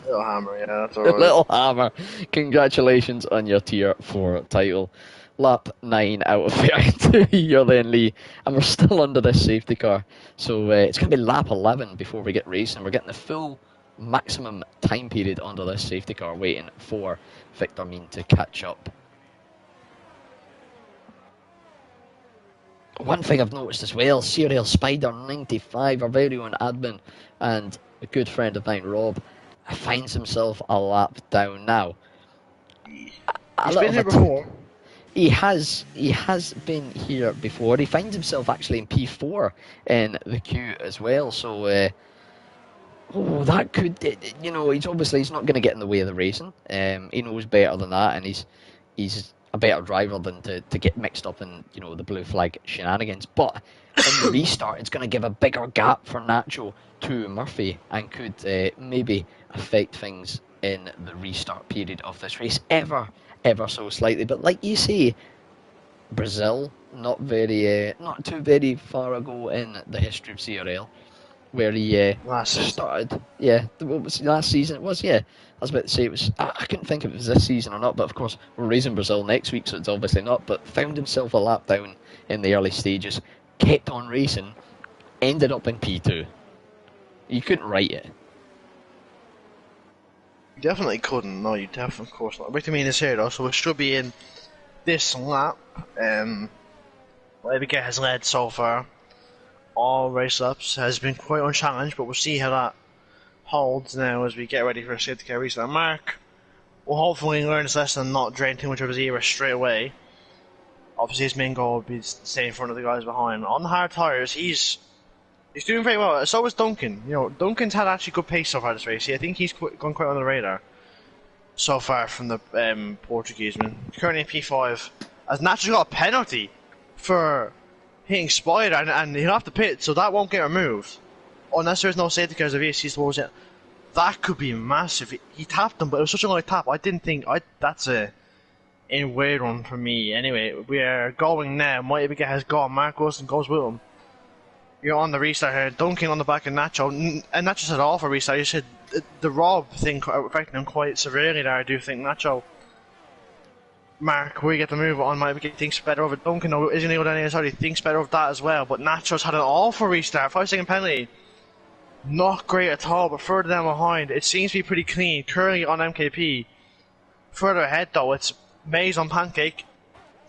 Little Hammer, yeah, that's alright. Little Hammer. Congratulations on your Tier 4 title. Lap 9 out of 32, you're then Lee, and we're still under this safety car. So it's going to be lap 11 before we get racing. We're getting the full maximum time period under this safety car, waiting for Victor Mean to catch up. One thing I've noticed as well, Serial Spider 95, our very own admin, and a good friend of mine, Rob, finds himself a lap down now. He's been here before. He has been here before. He finds himself actually in P4 in the queue as well. So, that could, he's not going to get in the way of the racing. He knows better than that, and he's a better driver than to get mixed up in the blue flag shenanigans. But in the restart, it's going to give a bigger gap for Nacho to Murphy, and could maybe affect things in the restart period of this race ever so slightly. But like you say, Brazil, not too very far ago in the history of CRL, where he started. Yeah, what was last season? It was, yeah. I was about to say it was. I couldn't think if it was this season or not, but of course we're racing Brazil next week, so it's obviously not. But found himself a lap down in the early stages, kept on racing, ended up in P2. You couldn't write it. You definitely couldn't. No, you definitely, of course not. Victor Mean is here though, so we should be in this lap. Whatever get has led so far, all race laps, has been quite unchallenged, but we'll see how that holds now as we get ready for a safety car restart. Mark will hopefully learn his lesson and not drain too much of his era straight away. Obviously his main goal would be to stay in front of the guys behind. On the hard tyres, he's doing very well. So is Duncan. Duncan's had actually good pace so far this race. I think he's gone quite on the radar so far from the Portugueseman. Currently in P5, has naturally got a penalty for hitting Spider, and he'll have to pit, so that won't get removed unless there's no safety cars of VSC towards it. That could be massive. He tapped him, but it was such a light tap. I didn't think that's a weird one for me. Anyway, we are going now. Mighty Big has gone. Mark Wilson goes with him. You're on the restart here. Dunking on the back of Nacho, and Nacho said all for restart. You said the Rob thing affecting him quite severely there. I do think Nacho. Mark, we get the move on. Might be thinks better of it. Duncan, though, isn't able to any side. He thinks better of that as well. But Nacho's had an awful restart. 5-second penalty. Not great at all, but further down behind, it seems to be pretty clean. Currently on MKP. Further ahead, though, it's Maze on Pancake.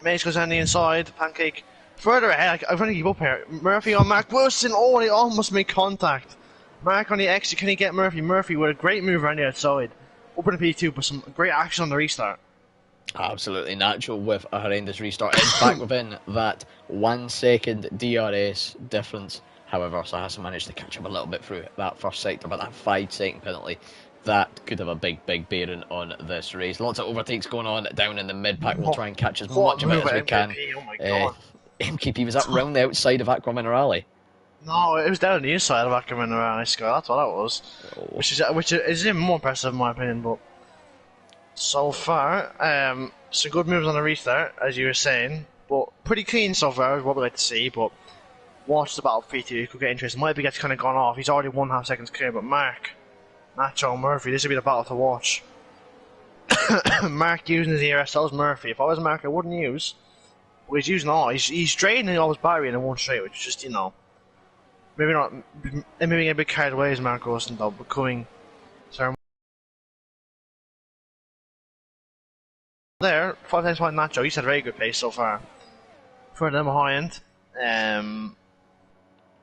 Maze goes on the inside. Pancake. Further ahead, I'm trying to keep up here. Murphy on Mark Wilson. Oh, and he almost made contact. Mark on the exit. Can he get Murphy? Murphy with a great move around the outside. Open to P2, but some great action on the restart. Absolutely natural with a horrendous restart. It's back within that 1 second DRS difference. However, so has managed to catch up a little bit through that first sector, but that 5-second penalty, that could have a big bearing on this race. Lots of overtakes going on down in the mid-pack. We'll try and catch as much of it as we can. Oh my god. MKP was up round the outside of Aqua Minerale. No, it was down on the inside of Aqua Minerale, Sky. That's what that was. Oh. Which is even more impressive in my opinion, but so far, some good moves on the restart, as you were saying, but pretty clean so far, is what we like to see, but watch the battle for P2, could get interesting. Might be gets kind of gone off. He's already 1.5 seconds clear, but Mark, Nacho, Murphy, this would be the battle to watch. Mark using his ERS tells Murphy, if I was Mark, I wouldn't use. But he's using all. He's draining all his battery in one straight, which is just, maybe not, maybe a bit carried away as Mark Wilson, though, becoming. Sorry. There, 5 times behind Nacho. He's had a very good pace so far. Further behind,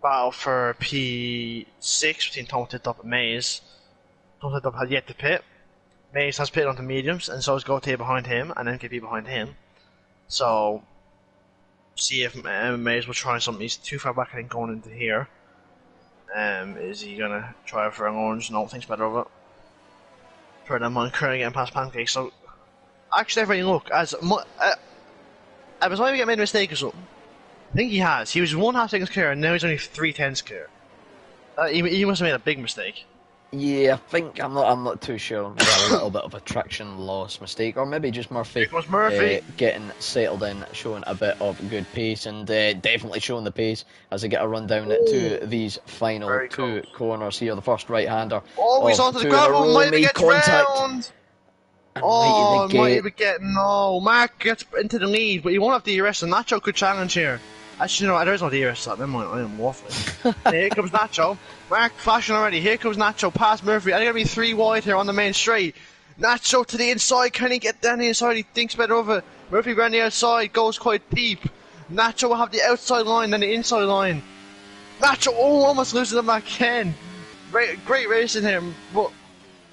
battle for P6 between Tom Tip-Top and Maze. Tom Tip-Top had yet to pit. Maze has pitted onto mediums, and so is Gautier behind him, and MKP behind him. So, see if Maze will try something. He's too far back, I think, going into here. Is he gonna try for an orange? No, thinks better of it. For them on currently getting past Pancake. So, actually, everything look as I was maybe made a mistake or something. I think he has. He was 1.5 seconds clear, and now he's only 3/10 clear. He must have made a big mistake. Yeah, I think I'm not too sure. Maybe a little bit of a traction loss mistake, or maybe just Murphy, getting settled in, showing a bit of good pace, and definitely showing the pace as they get a run down to these final two corners here. The first right-hander. Oh, he's onto the gravel. Might be getting round. Oh, might be getting. No, Mark gets into the lead, but he won't have DRS, and Nacho could challenge here. Actually, no, there is no DRS. Never mind, I am waffling. Here comes Nacho. Mark flashing already. Here comes Nacho past Murphy. I'm going to be 3 wide here on the main straight. Nacho to the inside. Can he get down the inside? He thinks better of it. Murphy around the outside. Goes quite deep. Nacho will have the outside line then the inside line. Nacho almost loses him again. Great racing here. But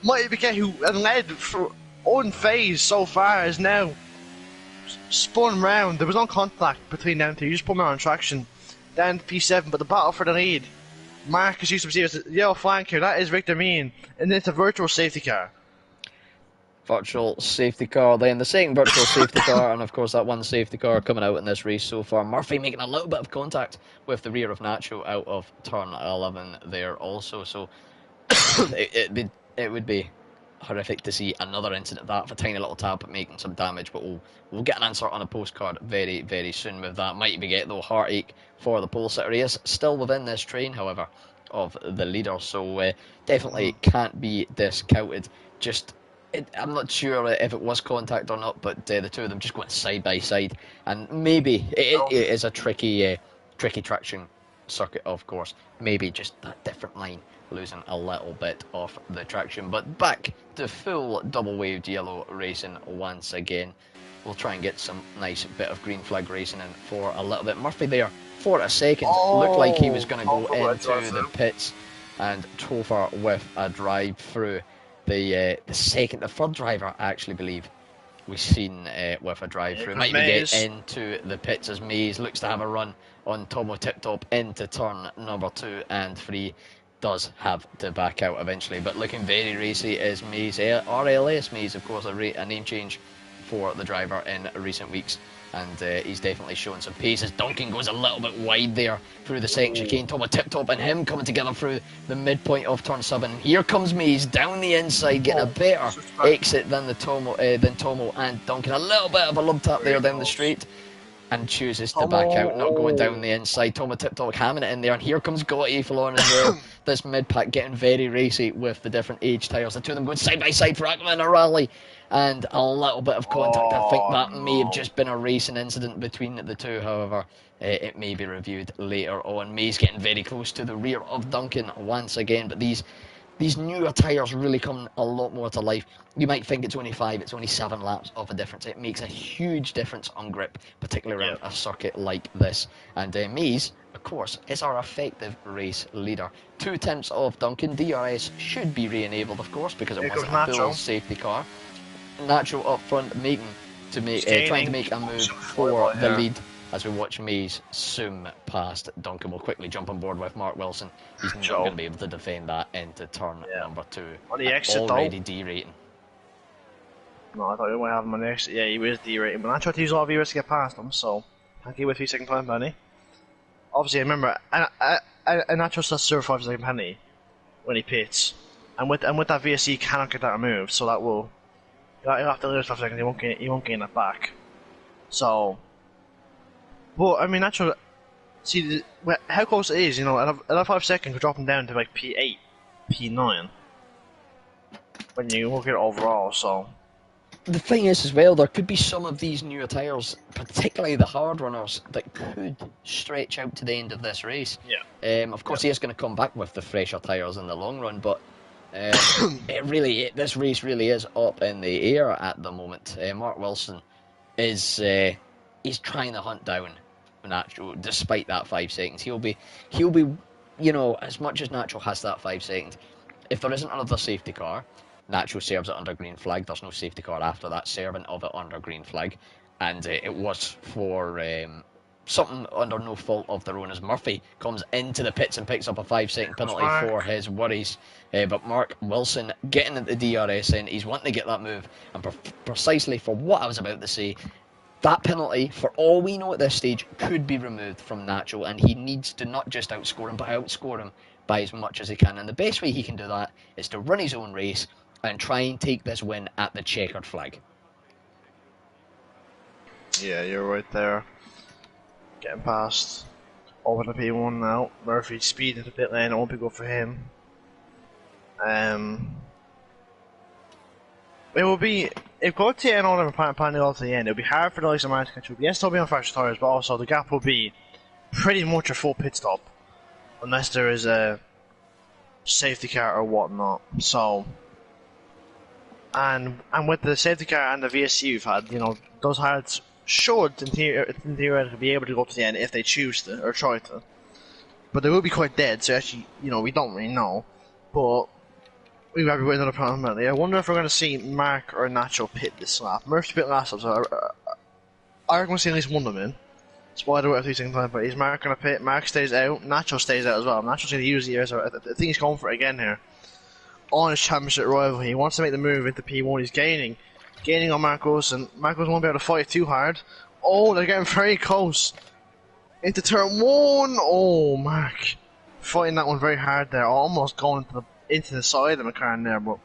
might be who led for unfazed so far is now spun round. There was no contact between them two. You just put them on traction. Down to P7, but the battle for the lead. Marcus used to see us yellow flank here. That is Victor Mean, and it's a virtual safety car. Virtual safety car, then the second virtual safety car, and of course that one safety car coming out in this race so far. Murphy making a little bit of contact with the rear of Nacho out of turn 11 there also. So it would be horrific to see another incident that, a tiny little tap making some damage, but we'll get an answer on a postcard very, very soon with that. Might be get though heartache for the pole sitter. He is still within this train, however, of the leader, so definitely can't be discounted. I'm not sure if it was contact or not, but the two of them just going side by side, and maybe it is a tricky traction circuit, of course. Maybe just that different line, losing a little bit of the traction. But back to full double waved yellow racing once again. We'll try and get some nice bit of green flag racing in for a little bit. Murphy there for a second looked like he was going to go into the pits, and Topher with a drive through. The third driver, I actually believe we've seen with a drive through. Might be get into the pits as Maze looks to have a run on Tomo Tip-Top into turn number 2 and 3. Does have to back out eventually, but looking very racy is Maze. RLS Maze, of course, a name change for the driver in recent weeks, and he's definitely showing some pace as Duncan goes a little bit wide there through the second chicane. Tomo Tip-Top and him coming together through the midpoint of turn 7. Here comes Maze down the inside, getting a better exit than Tomo and Duncan. A little bit of a love tap there down the straight, and chooses to back out, not going down the inside. Tomo Tip-Top hamming it in there, and here comes Gautier Fallon as well. This mid-pack getting very racy with the different age tyres. The two of them going side by side for Ackerman in a rally, and a little bit of contact. I think that may have just been a racing incident between the two, however, it may be reviewed later on. Maze getting very close to the rear of Duncan once again, but these newer tyres really come a lot more to life. You might think it's only 5, it's only 7 laps of a difference. It makes a huge difference on grip, particularly around a circuit like this. And Maze, of course, is our effective race leader. 2 attempts of Duncan. DRS should be re-enabled, of course, because it wasn't a full safety car. Nacho up front, trying to make a move for the lead. As we watch Maze zoom past Duncan, will quickly jump on board with Mark Wilson. He's not going to be able to defend that into turn number 2. On the exit, already D-rating. No, I thought we might have him on the exit. Yeah, he was D-rating, but I tried to use all of yours to get past him, so thank you with 3 second time penalty. Obviously, remember, Nacho still serve 5 second penalty when he pits, and with that VSC cannot get that removed, so that will he'll have to lose 5 seconds. He won't gain that back. So. But I mean, naturally, see how close it is. You know, another 5 seconds we're dropping down to like P8, P9 when you look at it overall. So the thing is, as well, there could be some of these newer tyres, particularly the hard runners, that could stretch out to the end of this race. Yeah. Of course, he is going to come back with the fresher tyres in the long run, but this race really is up in the air at the moment. Mark Wilson is he's trying to hunt down Nacho, despite that 5 seconds. He'll be, you know, as much as Nacho has that 5 seconds, if there isn't another safety car, Nacho serves it under green flag. There's no safety car after that servant of it under green flag, and it was for something under no fault of their own, as Murphy comes into the pits and picks up a 5-second penalty for his worries. But Mark Wilson getting at the DRS in, he's wanting to get that move, and precisely for what I was about to say, that penalty, for all we know at this stage, could be removed from Nacho, and he needs to not just outscore him, but outscore him by as much as he can. And the best way he can do that is to run his own race and try and take this win at the checkered flag. Yeah, you're right there. Getting past over the P1 now. Murphy speed at the pit lane, it won't be good for him. It will be, if Gautier and all them are planning all to the end, it'll be hard for the likes of Martin to catch up. Yes, they'll be on fresh tyres, but also the gap will be pretty much a full pit stop. Unless there is a safety car or whatnot. So, and with the safety car and the VSC you've had, you know, those hards should, in theory, be able to go to the end if they choose to, or try to. But they will be quite dead, so actually, you know, we don't really know. But we might be waiting on a penalty. I wonder if we're going to see Mark or Nacho pit this lap. Murphy pit last lap, so I reckon we'll see at least one of them in. Spider with 3 seconds time, but is Mark going to pit? Mark stays out, Nacho stays out as well. Nacho's going to use the years. I think he's going for it again here. On his championship rival, he wants to make the move into P1. He's gaining on Marcos, and Marcos won't be able to fight too hard. Oh, they're getting very close into turn 1. Oh, Mark fighting that one very hard there, almost going into the side of McLaren there, but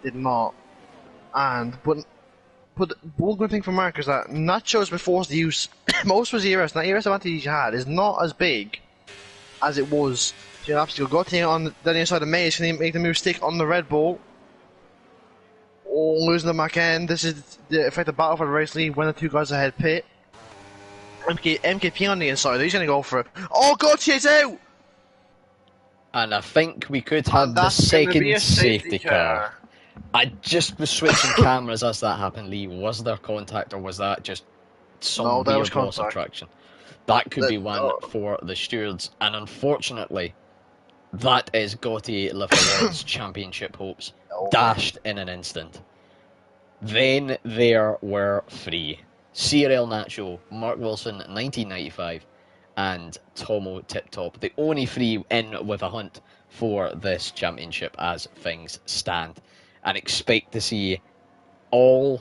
did not. But one good thing for Mark is that Nacho has been forced to use most of his ERS. That ERS advantage he had is not as big as it was. So you have to go on the inside of Maze. Can he make the move stick on the Red Bull? Oh, losing the back end. This is the effective battle for the race lead when the 2 guys ahead pit. MKP on the inside. He's going to go for it. Oh, Gautier's out! And I think we could have the second safety car. I just was switching cameras as that happened, Lee. Was there contact, or was that just some weird loss of traction? That could be one for the stewards, and unfortunately, that is Gautier Lefevore's championship hopes dashed in an instant. Then there were 3. CRL Nacho, Mark Wilson, 1995, and Tomo Tip Top. The only 3 in with a hunt for this championship as things stand. And expect to see all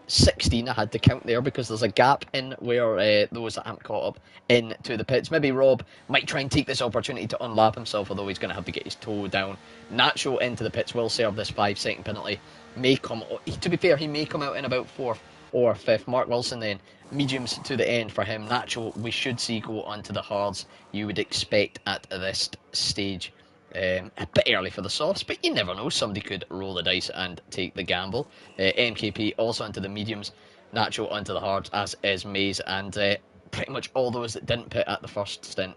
16. I had to count there because there's a gap in where those that haven't caught up into the pits. Maybe Rob might try and take this opportunity to unlap himself, although he's going to have to get his toe down. Nacho into the pits will serve this 5-second penalty. May come, to be fair, he may come out in about 4th or 5th. Mark Wilson then, mediums to the end for him. Nacho, we should see go onto the hards. You would expect at this stage. A bit early for the softs, but you never know. Somebody could roll the dice and take the gamble. MKP also into the mediums, Nacho onto the hards, as is Maze, and pretty much all those that didn't pit at the first stint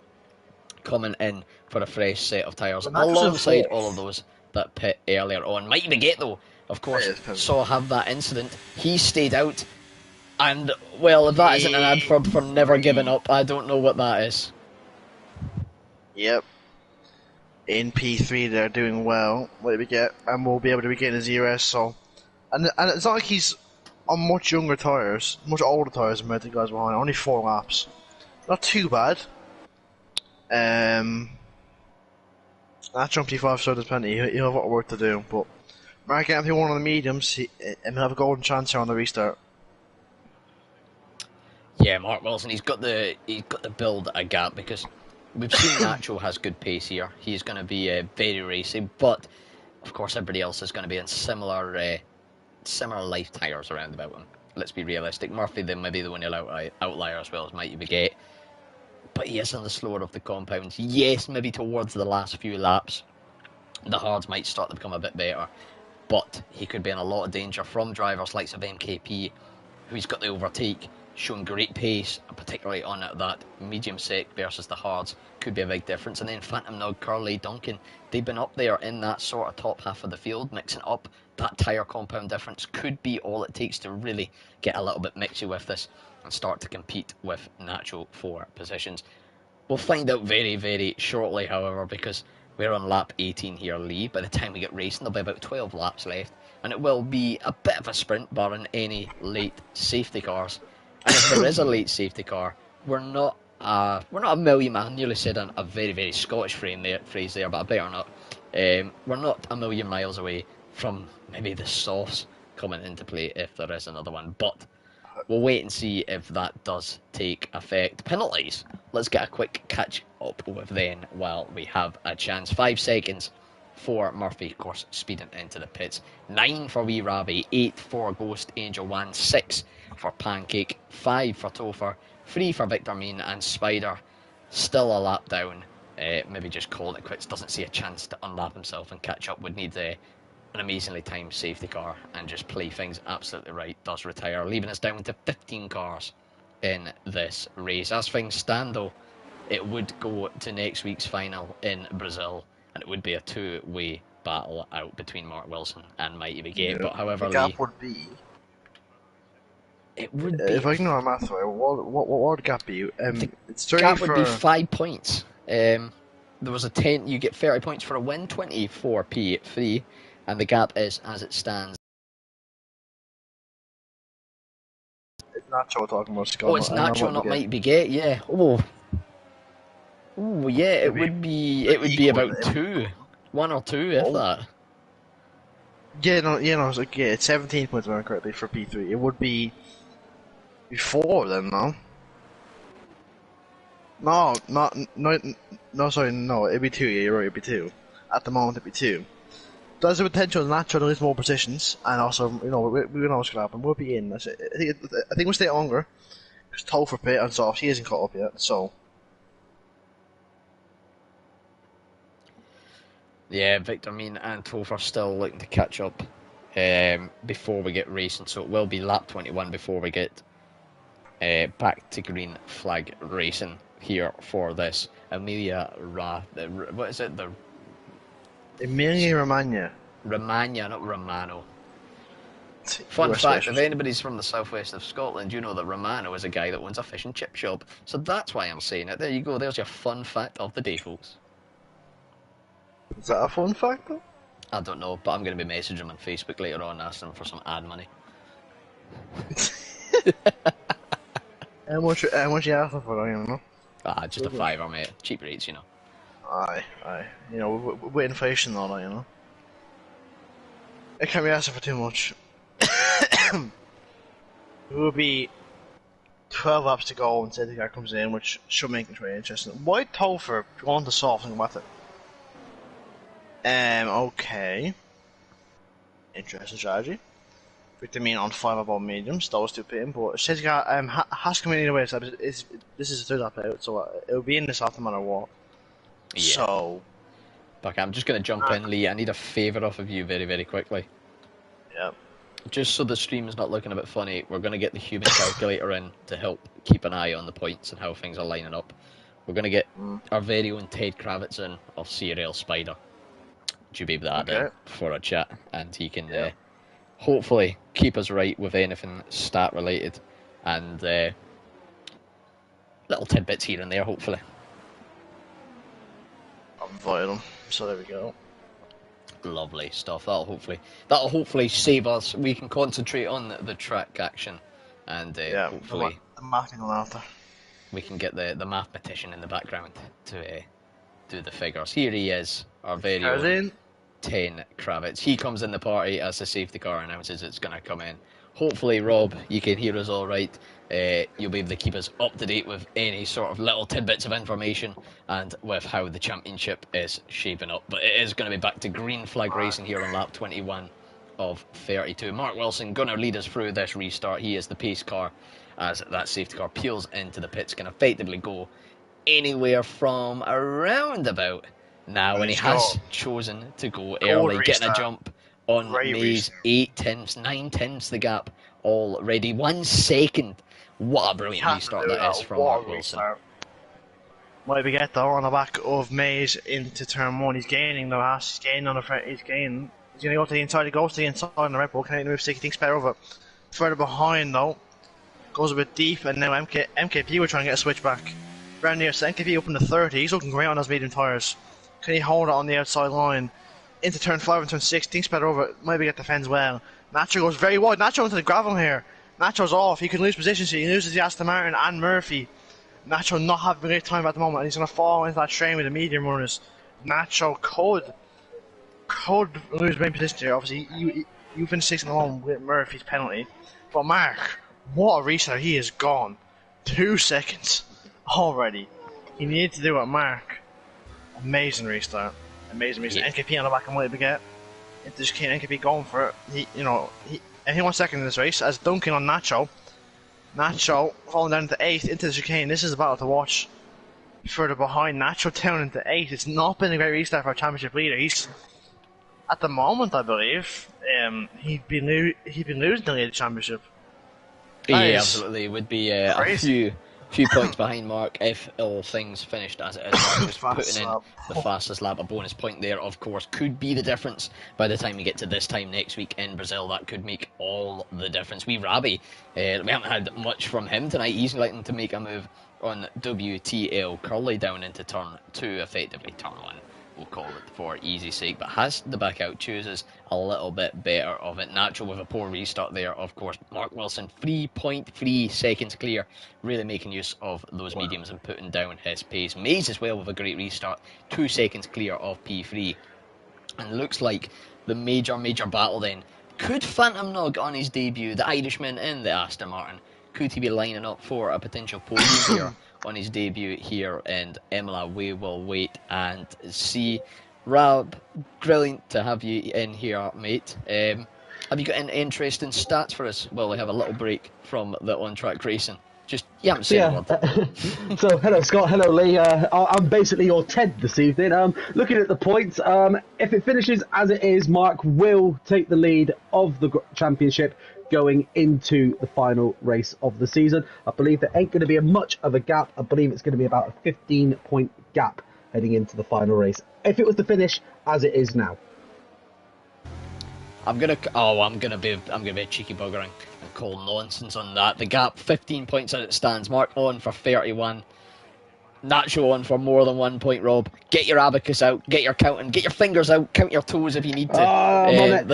coming in for a fresh set of tyres, alongside all of those that pit earlier on. Mikey Baguette, though, of course, saw have that incident. He stayed out, and, well, if that isn't an adverb for never giving up, I don't know what that is. Yep. In P3 they're doing well, what did we get? And we'll be able to regain his ERS, so... And it's not like he's on much younger tyres, much older tyres compared to the guys behind, only 4 laps. Not too bad. That jump P5 so there's plenty, he'll have a lot of work to do, but... Mark Anthony one on the mediums, he'll have a golden chance here on the restart. Yeah, Mark Wilson, he's got the build a gap, because we've seen Nacho has good pace here. He's going to be very racy, but of course everybody else is going to be in similar life tyres around about him. Let's be realistic. Murphy then maybe the one outlier as well as Mikey Baguette, but he is on the slower of the compounds. Yes, maybe towards the last few laps the hards might start to become a bit better, but he could be in a lot of danger from drivers like MKP, who's got the overtake, shown great pace, particularly on that medium sec versus the hards, could be a big difference. And then Phantom Nug, Curly, Duncan, they've been up there in that sort of top half of the field, mixing up that tyre compound difference. Could be all it takes to really get a little bit mixy with this. and start to compete with natural 4 positions. We'll find out very, very shortly, however, because we're on lap 18 here, Lee. By the time we get racing, there'll be about 12 laps left, and it will be a bit of a sprint, barring any late safety cars. And if there is a late safety car, we're not a million miles. I nearly said a very, very Scottish phrase there, but I better not. We're not a million miles away from maybe the sauce coming into play if there is another one, but we'll wait and see if that does take effect. Penalties. Let's get a quick catch up with then while we have a chance. 5 seconds for Murphy, of course, speeding into the pits. 9 for Wee Rabbie, 8 for Ghost Angel 1, 6 for Pancake, 5 for Topher, 3 for Victor Mean, and Spider still a lap down. Maybe just calling it quits, doesn't see a chance to unlap himself and catch up. Would need an amazingly timed safety car and just play things absolutely right. Does retire, leaving us down to 15 cars in this race. As things stand though, it would go to next week's final in Brazil, and it would be a 2-way battle out between Mark Wilson and Mighty Begay. But however, the gap Lee, would be. it would be. If I can know my math right, what would the gap be? It's 30 gap for... would be 5 points. There was a 10. You get 30 points for a win, 20 for P3, and the gap is as it stands. It's Nacho talking about Scott. Oh, it's Nacho, not Mighty Begay. Yeah. Oh, yeah. It would be. It would be about 2, 1 or 2, if that. Yeah, no. It's like it's 17 points, if I remember correctly, for P3. It would be 4 then, no. No, sorry, no. It'd be 2. Yeah, you're right. It'd be 2. At the moment, it'd be 2. There's a potential Nacho to lose more positions, and also, we know what's gonna happen. We'll be in. I think we'll stay longer because Topher pit and Soft, he isn't caught up yet, so. Yeah, Victor Mean and Topher still looking to catch up before we get racing, so it will be lap 21 before we get back to green flag racing here for this what is it? The Emilia Romagna. Romagna, not Romano. Fun fact, if anybody's from the southwest of Scotland, you know that Romano is a guy that owns a fish and chip shop. So that's why I'm saying it. There you go, there's your fun fact of the day, folks. Is that a fun fact, though? I don't know, but I'm going to be messaging him on Facebook later on asking him for some ad money. How much you asking for, you know? Just a fiver, mate. Cheap rates, you know. Aye. You know, with inflation and all that, you know. It can't be asking for too much. It will be 12 laps to go until the guy comes in, which should make it really interesting. Why Topher going to soft and with it? Okay. Interesting strategy. Victor Mean on 5 above mediums, those 2 pitting, but Shizga has come in either way, so this is a 3 lap out, so it'll be in this after no matter what. Yeah. So. But I'm just going to jump in, Lee. I need a favour off of you very, very quickly. Yep. Just so the stream is not looking a bit funny, we're going to get the human calculator in to help keep an eye on the points and how things are lining up. We're going to get our very own Ted Kravitz in of CRL Spider. Would you be that in for a chat? And he can hopefully keep us right with anything stat related and little tidbits here and there, hopefully. I've invited him, so there we go. Lovely stuff. That'll hopefully save us. We can concentrate on the track action, and hopefully the mathing after. We can get the mathematician in the background to do the figures. Here he is, our very own 10 Kravitz. He comes in the party as the safety car announces it's going to come in. Hopefully, Rob, you can hear us all right. You'll be able to keep us up to date with any sort of little tidbits of information and with how the championship is shaping up. But it is going to be back to green flag racing here on lap 21 of 32. Mark Wilson going to lead us through this restart. He is the pace car as that safety car peels into the pits. Can effectively go anywhere from around about now, and he has chosen to go early, getting a jump on Mays. 9 tenths the gap already. 1 second. What a brilliant restart that is from Mark Wilson. What we get though on the back of Mays into turn 1? He's gaining the last. He's gaining on the front. He's gaining. He's going to go to the inside. He goes to the inside on the Red Bull. Canadian move 6. He thinks better of it. Further behind though goes a bit deep, and now MKP were trying to get a switch back. Around near, so MKP opened to 30. He's looking great on those medium tyres. Can he hold it on the outside line? Into turn 5 and turn 6, things better over, maybe get the fence well. Nacho goes very wide. Nacho into the gravel here. Nacho's off. He can lose position, so he loses the Aston Martin and Murphy. Nacho not having a great time at the moment, and he's going to fall into that train with the medium runners. Nacho could lose main position here. Obviously, you finish 6 and 1 with Murphy's penalty. But Mark, what a restart. He is gone. 2 seconds already. He needed to do it, Mark. Amazing restart. Amazing restart. Yeah. NKP on the back of Mighty Baguette. Into chicane, NKP going for it. He won second in this race as dunking on Nacho. Nacho falling down into 8th into the chicane. This is a battle to watch. Further behind, Nacho down into 8th. It's not been a great restart for a championship leader. He's at the moment, I believe, he'd been losing the lead championship. Yeah, absolutely. It would be a few points behind Mark if all things finished as it is. Just putting in the fastest lap. A bonus point there, of course, could be the difference by the time we get to this time next week in Brazil. That could make all the difference. Rabi, we haven't had much from him tonight. He's likely to make a move on WTL Curly down into turn 2, effectively turn 1. We'll call it for easy sake, but has the back out, chooses a little bit better of it. Natural with a poor restart there, of course. Mark Wilson, 3.3 seconds clear, really making use of those mediums and putting down his pace. Mays as well with a great restart, 2 seconds clear of P3. And looks like the major battle then. Could Phantom Nog on his debut, the Irishman in the Aston Martin, could he be lining up for a potential podium here on his debut here in Imola? We will wait and see. Rab, brilliant to have you in here, mate. Have you got any interesting stats for us while we have a little break from the on-track racing? Just, you haven't said a word. So, hello Scott, hello Lee. I'm basically your Ted this evening. Looking at the points, if it finishes as it is, Mark will take the lead of the championship going into the final race of the season. I believe there ain't going to be much of a gap. I believe it's going to be about a 15-point gap heading into the final race, if it was to finish as it is now. I'm gonna be a cheeky buggering and call nonsense on that. The gap, 15 points as it stands. Mark on for 31. Nacho on for more than 1 point, Rob. Get your abacus out, get your counting, get your fingers out, count your toes if you need to.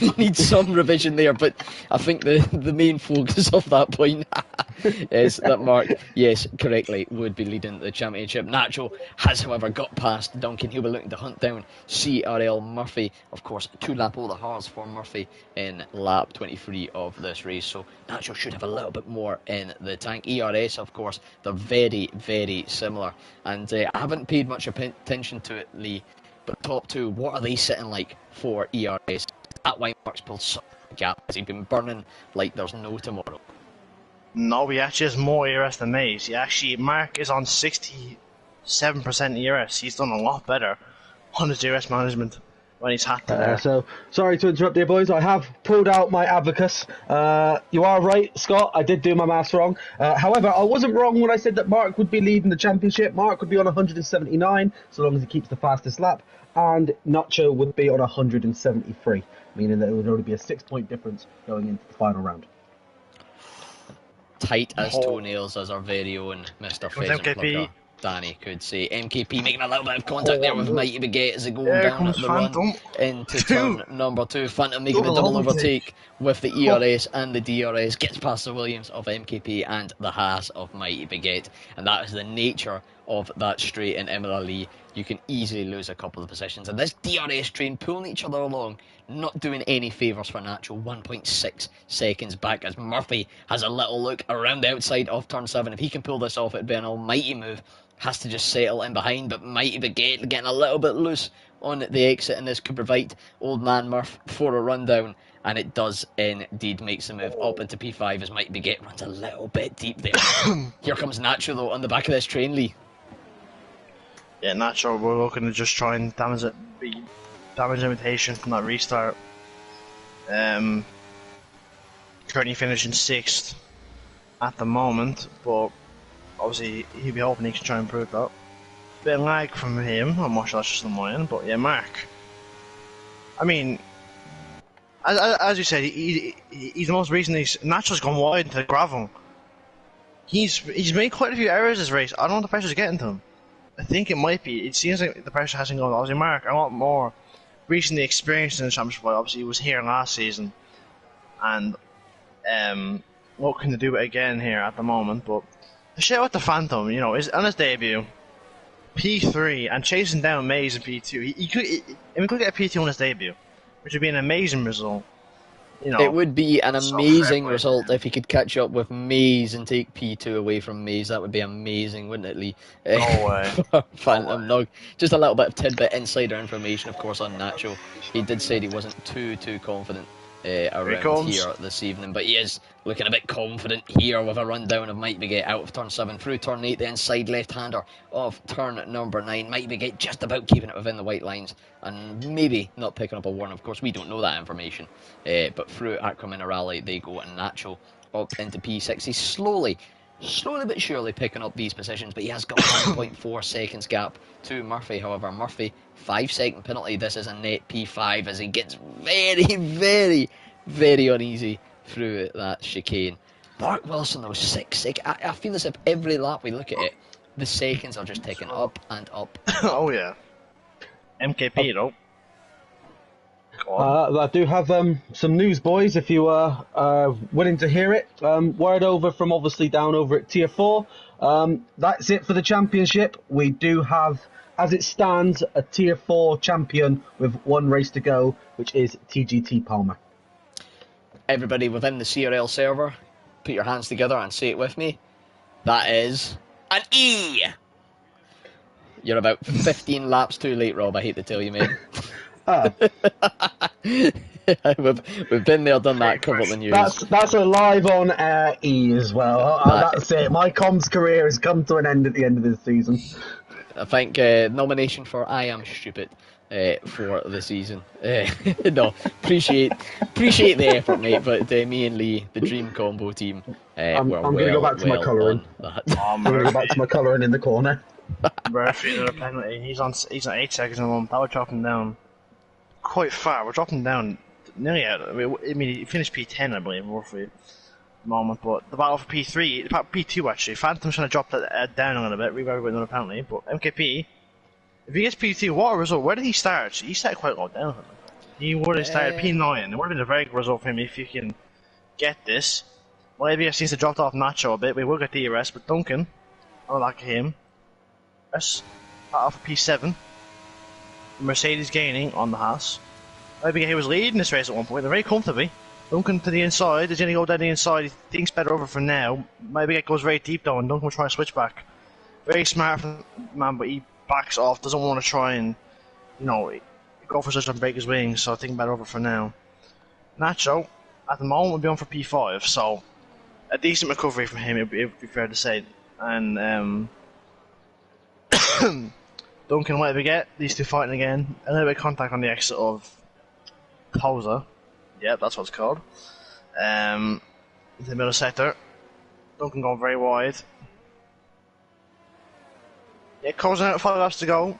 You need some revision there, but I think the main focus of that point is that Mark, yes, correctly, would be leading the championship. Nacho has, however, got past Duncan. He'll be looking to hunt down CRL Murphy. Of course, 2 lap older horse for Murphy in lap 23 of this race, so Nacho should have a little bit more in the tank. ERS, of course, they're very, very similar, and I haven't paid much attention to it, Lee, but top 2, what are they sitting like for ERS? That why Mark's pulled such a gap. Has he been burning like there's no tomorrow? No, he actually has more ERS than me. Mark is on 67% ERS. He's done a lot better on his ERS management when he's had to there. So, sorry to interrupt you, boys. I have pulled out my abacus. You are right, Scott. I did do my maths wrong. However, I wasn't wrong when I said that Mark would be leading the championship. Mark would be on 179, so long as he keeps the fastest lap. And Nacho would be on 173, meaning that it would only be a 6-point difference going into the final round. Tight as toenails, as our very own Mr. Pheasant Plucker Danny could say. MKP making a little bit of contact there with Mighty Baguette as they go down at the run into turn number 2. Phantom making the double overtake with the ERS and the DRS, gets past the Williams of MKP and the Haas of Mighty Baguette, and that is the nature of that straight in Imola Lee. You can easily lose a couple of positions, and this DRS train pulling each other along, not doing any favours for Nacho. 1.6 seconds back as Murphy has a little look around the outside of turn 7. If he can pull this off, it'd be an almighty move. Has to just settle in behind, but Mighty Baguette getting a little bit loose on the exit, and this could provide Old Man Murph for a rundown, and it does indeed makes the move up into P5 as Mighty Baguette runs a little bit deep there. Here comes Nacho though on the back of this train, Lee. Yeah, Nacho, we're looking to just try and damage limitation from that restart. Currently finishing 6th at the moment, but obviously he'll be hoping he can try and improve that. Bit of lag from him, I'm not sure that's just on my end, but yeah, Mark. I mean, as you said, he's the most recently. Natural's gone wide into the gravel. He's made quite a few errors this race. I don't know if the pressure's getting to him. I think it might be. It seems like the pressure hasn't gone. Obviously, Mark, a lot more recently experienced in the championship. Obviously, he was here last season, and looking to do it again here at the moment. But the shout out to Phantom, you know, is on his debut, P3, and chasing down Mays in P2. He could get a P2 on his debut, which would be an amazing result. You know, it would be an so amazing fair play, result man. if he could catch up with Mays and take P2 away from Mays. That would be amazing, wouldn't it, Lee? No way. For Phantom Nog. Just a little bit of tidbit insider information, of course, on Nacho. He did say he wasn't too confident around comes. here this evening, but he is looking a bit confident here with a rundown of Mike Begay out of turn 7 through turn 8, the inside left-hander of turn number 9. Mike Begay just about keeping it within the white lines and maybe not picking up a warning. Of course, we don't know that information, but through Acro Minerale they go, and Nacho up into P6. He's slowly but surely picking up these positions, but he has got 1.4 seconds gap to Murphy. However, Murphy 5-second penalty. This is a net P5 as he gets very uneasy through that chicane. Mark Wilson though, 6 seconds. I feel as if every lap we look at it, the seconds are just ticking up and up. Oh yeah. MKP though. Go on. I do have some news, boys, if you are willing to hear it. Word over from obviously down over at Tier 4. That's it for the championship. We do have, as it stands, a Tier 4 champion with one race to go, which is TGT Palmer. Everybody within the CRL server, put your hands together and say it with me. That is an E! You're about 15 laps too late, Rob, I hate to tell you, mate. We've been there, done that, covered the news. That's a live on air E as well. That's it. My comms career has come to an end at the end of this season. I think nomination for I Am Stupid for the season. No, appreciate the effort, mate. But me and Lee, the dream combo team, I'm were going to go back to my colouring. I'm going to go back to my colouring in the corner. Murphy, another penalty. He's on 8 seconds in a moment. That would drop him down quite far. We're dropping down nearly out. I mean, he finished P10, I believe, roughly. Moment, but the battle for P3, P2 actually. Phantom's trying to drop that down a little bit, revive with another penalty. But MKP, if he gets P2, what a result! Where did he start? He started quite low down. He would have started P9. It would have been a very good result for him if you can get this. Well, ABS seems to drop off Nacho a bit. We will get the DRS, but Duncan, I like him. Yes, battle for P7. Mercedes gaining on the Haas. Maybe he was leading this race at one point. They're very comfortably. Duncan to the inside. He's going to go down the inside. He thinks better over for now. Maybe it goes very deep though, and Duncan will try to switch back. Very smart from the man, but he backs off. Doesn't want to try and, you know, go for such and break his wings. So I think better over for now. Nacho, at the moment, will be on for P5. So a decent recovery from him. It would be fair to say. And Duncan, what did we get? These two fighting again. A little bit of contact on the exit of Poser. Yep, that's what it's called. Into the middle sector. Duncan going very wide. Yeah, closing out 5 laps to go.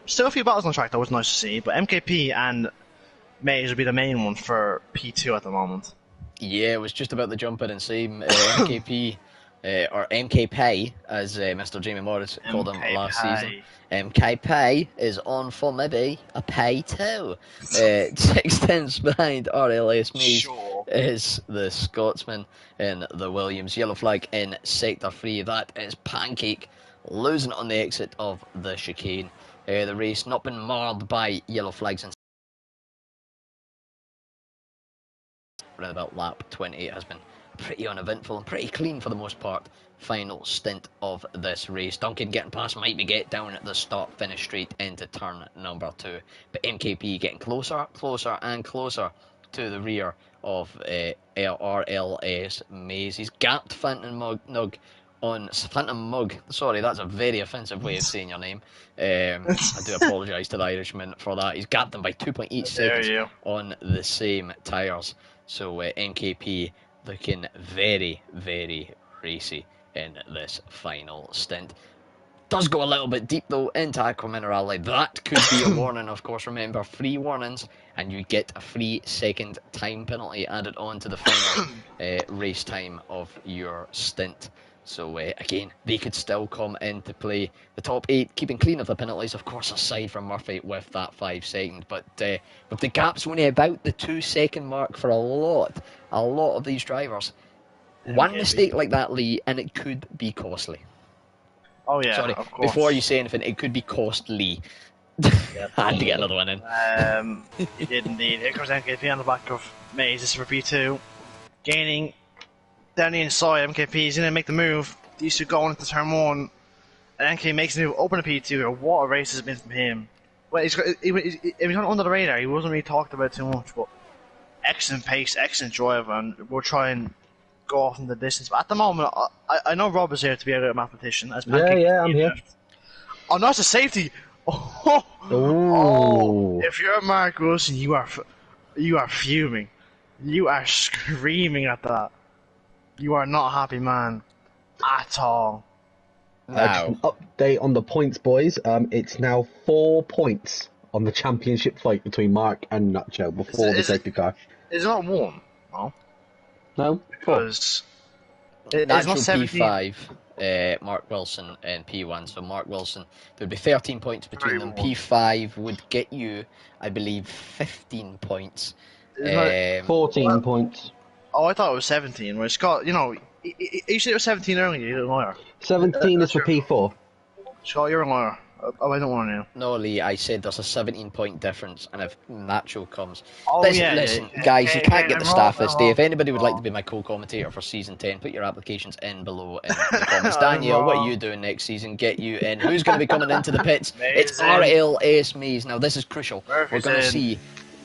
Still a few battles on track, that was nice to see. But MKP and Mays will be the main one for P2 at the moment. Yeah, it was just about to jump in and say MKP, or MKP, as Mr. Jamie Morris called him last season. MKP is on for maybe a pay too. 6 tenths behind RLS Mays is the Scotsman in the Williams. Yellow flag in sector 3. That is Pancake losing it on the exit of the chicane. The race not been marred by yellow flags and around about lap 28 has been pretty uneventful and pretty clean for the most part. Final stint of this race. Duncan getting past Mike Begay down at the start, finish straight into turn number 2. But MKP getting closer and closer to the rear of RLS Mays. He's gapped Phantom Mug. Sorry, that's a very offensive way of saying your name. I do apologise to the Irishman for that. He's gapped him by 2.8 seconds on the same tyres. So MKP looking very racy in this final stint. does go a little bit deep though into Aqua Minerale. That could be a warning, of course. Remember, 3 warnings, and you get a 3-second time penalty added on to the final race time of your stint. So again, they could still come into play. The top 8 keeping clean of the penalties, of course, aside from Murphy with that 5 second. But with the gap's only about the 2-second mark for a lot of these drivers. One mistake like that, Lee, and it could be costly. Oh yeah, Sorry, of course. before you say anything, it could be costly. Yep. I had to get another one in. He did indeed. Here comes MKP on the back of Maze. This is for P2. Gaining down the inside. MKP is going to make the move. These two going into turn 1. And MKP makes the move, open a P2. What a race has been from him. Well, he was under the radar. He wasn't really talked about too much, but excellent pace, excellent drive, and we'll try and go off in the distance. But at the moment, I know Rob is here to be a mathematician. As Yeah, I'm here. Oh, no, it's a safety. Oh. If you're Mark Wilson, you are fuming. You are screaming at that. You are not a happy man at all. Now, Just an update on the points, boys. It's now 4 points on the championship fight between Mark and Nacho before the safety car. Is it not 1? No. No? Because it's Natural not 17. P5, Mark Wilson, and P1. So Mark Wilson, there'd be 13 points between them. 31. P5 would get you, I believe, 15 points. 14 points. Oh, I thought it was 17. Where Scott, you said it was 17 earlier. You're a liar. 17 is for P4. Scott, you're a liar. I don't want to know. No, Lee, I said there's a 17-point difference, and if Nacho comes... Oh, listen, guys, you can't get the staff this day. If anybody would like wrong. to be my co-commentator for Season 10, put your applications in below in the comments. Daniel, what are you doing next season? Get you in. Who's going to be coming into the pits? It's RLS Maze. Now, this is crucial. We're going to see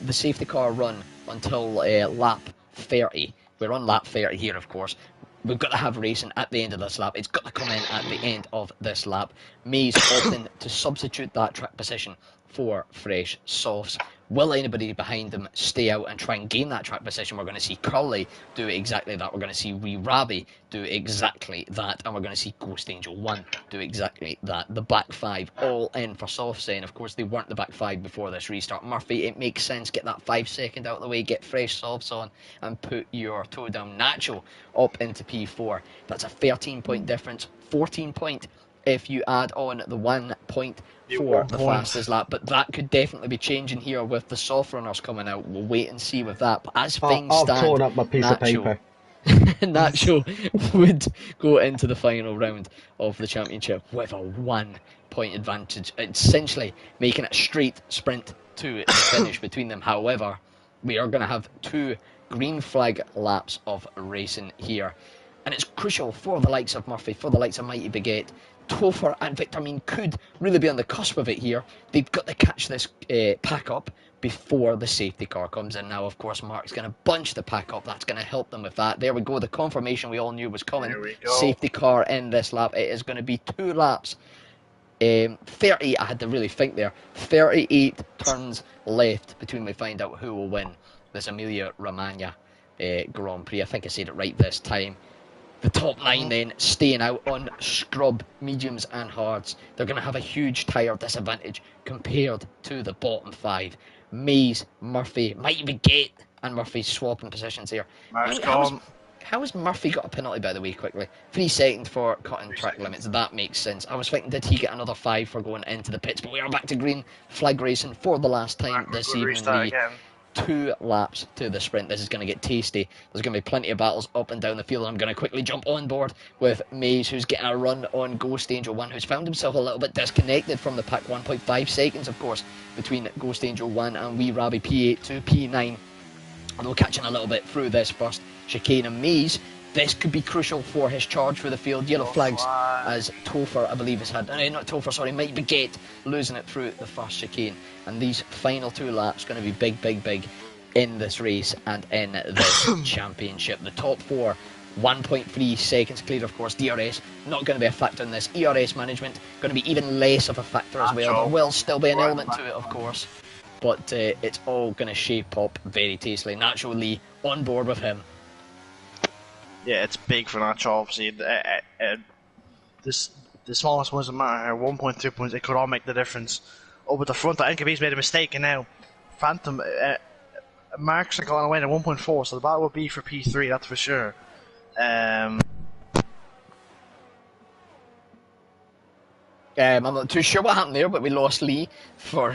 the safety car run until lap 30. We're on lap 30 here, of course. We've got to have racing at the end of this lap. It's got to come in at the end of this lap. Maze opting to substitute that track position for fresh softs. Will anybody behind them stay out and try and gain that track position? We're going to see Crowley do exactly that. We're going to see Wee Rabi do exactly that. And we're going to see Ghost Angel 1 do exactly that. The back 5 all in for softs then. Of course, they weren't the back 5 before this restart. Murphy, it makes sense. Get that 5 second out of the way. Get fresh softs on and put your toe down. Nacho up into P4. That's a 13-point difference. 14-point if you add on the 1 point for the fastest lap, but that could definitely be changing here with the soft runners coming out. We'll wait and see with that. But as things stand, I've torn up my piece of paper. Nacho would go into the final round of the championship with a 1-point advantage, essentially making it a straight sprint to the finish between them. However, we are going to have 2 green flag laps of racing here, and it's crucial for the likes of Murphy, for the likes of Mighty Baguette. Topher and Victor Mean could really be on the cusp of it here. They've got to catch this pack up before the safety car comes in. Now, of course, Mark's going to bunch the pack up. That's going to help them with that. There we go. The confirmation we all knew was coming. Safety car in this lap. It is going to be 2 laps. 30, I had to really think there. 38 turns left between we find out who will win this Emilia Romagna Grand Prix. I think I said it right this time. The top 9 then staying out on scrub, mediums and hards. They're going to have a huge tyre disadvantage compared to the bottom 5. Maze, Murphy, Mighty Baguette and Murphy swapping positions here. How has Murphy got a penalty, by the way, quickly? 3 seconds for cutting track limits. That makes sense. I was thinking, did he get another 5 for going into the pits? But we are back to green flag racing for the last time this evening. 2 laps to the sprint. This is going to get tasty. There's going to be plenty of battles up and down the field. I'm going to quickly jump on board with Maze, who's getting a run on Ghost Angel 1, who's found himself a little bit disconnected from the pack. 1.5 seconds, of course, between Ghost Angel 1 and Wee Rabi P8 to P9. Although catching a little bit through this first chicane. And Maze, this could be crucial for his charge for the field. Yellow flags as Topher, I believe, has had... not Topher, sorry, Mighty Baguette losing it through the first chicane. And these final 2 laps going to be big in this race and in this championship. The top 4, 1.3 seconds clear, of course. DRS, not going to be a factor in this. ERS management, going to be even less of a factor as well. There will still be an element to it, of course. But it's all going to shape up very tastily. Nacho Lee on board with him. Yeah, it's big for Nacho, obviously. the smallest ones that matter here, 1.2 points, it could all make the difference. Over the front, NKB's made a mistake, and now Phantom Marks are going away at 1.4, so the battle will be for P3, that's for sure. I'm not too sure what happened there, but we lost Lee for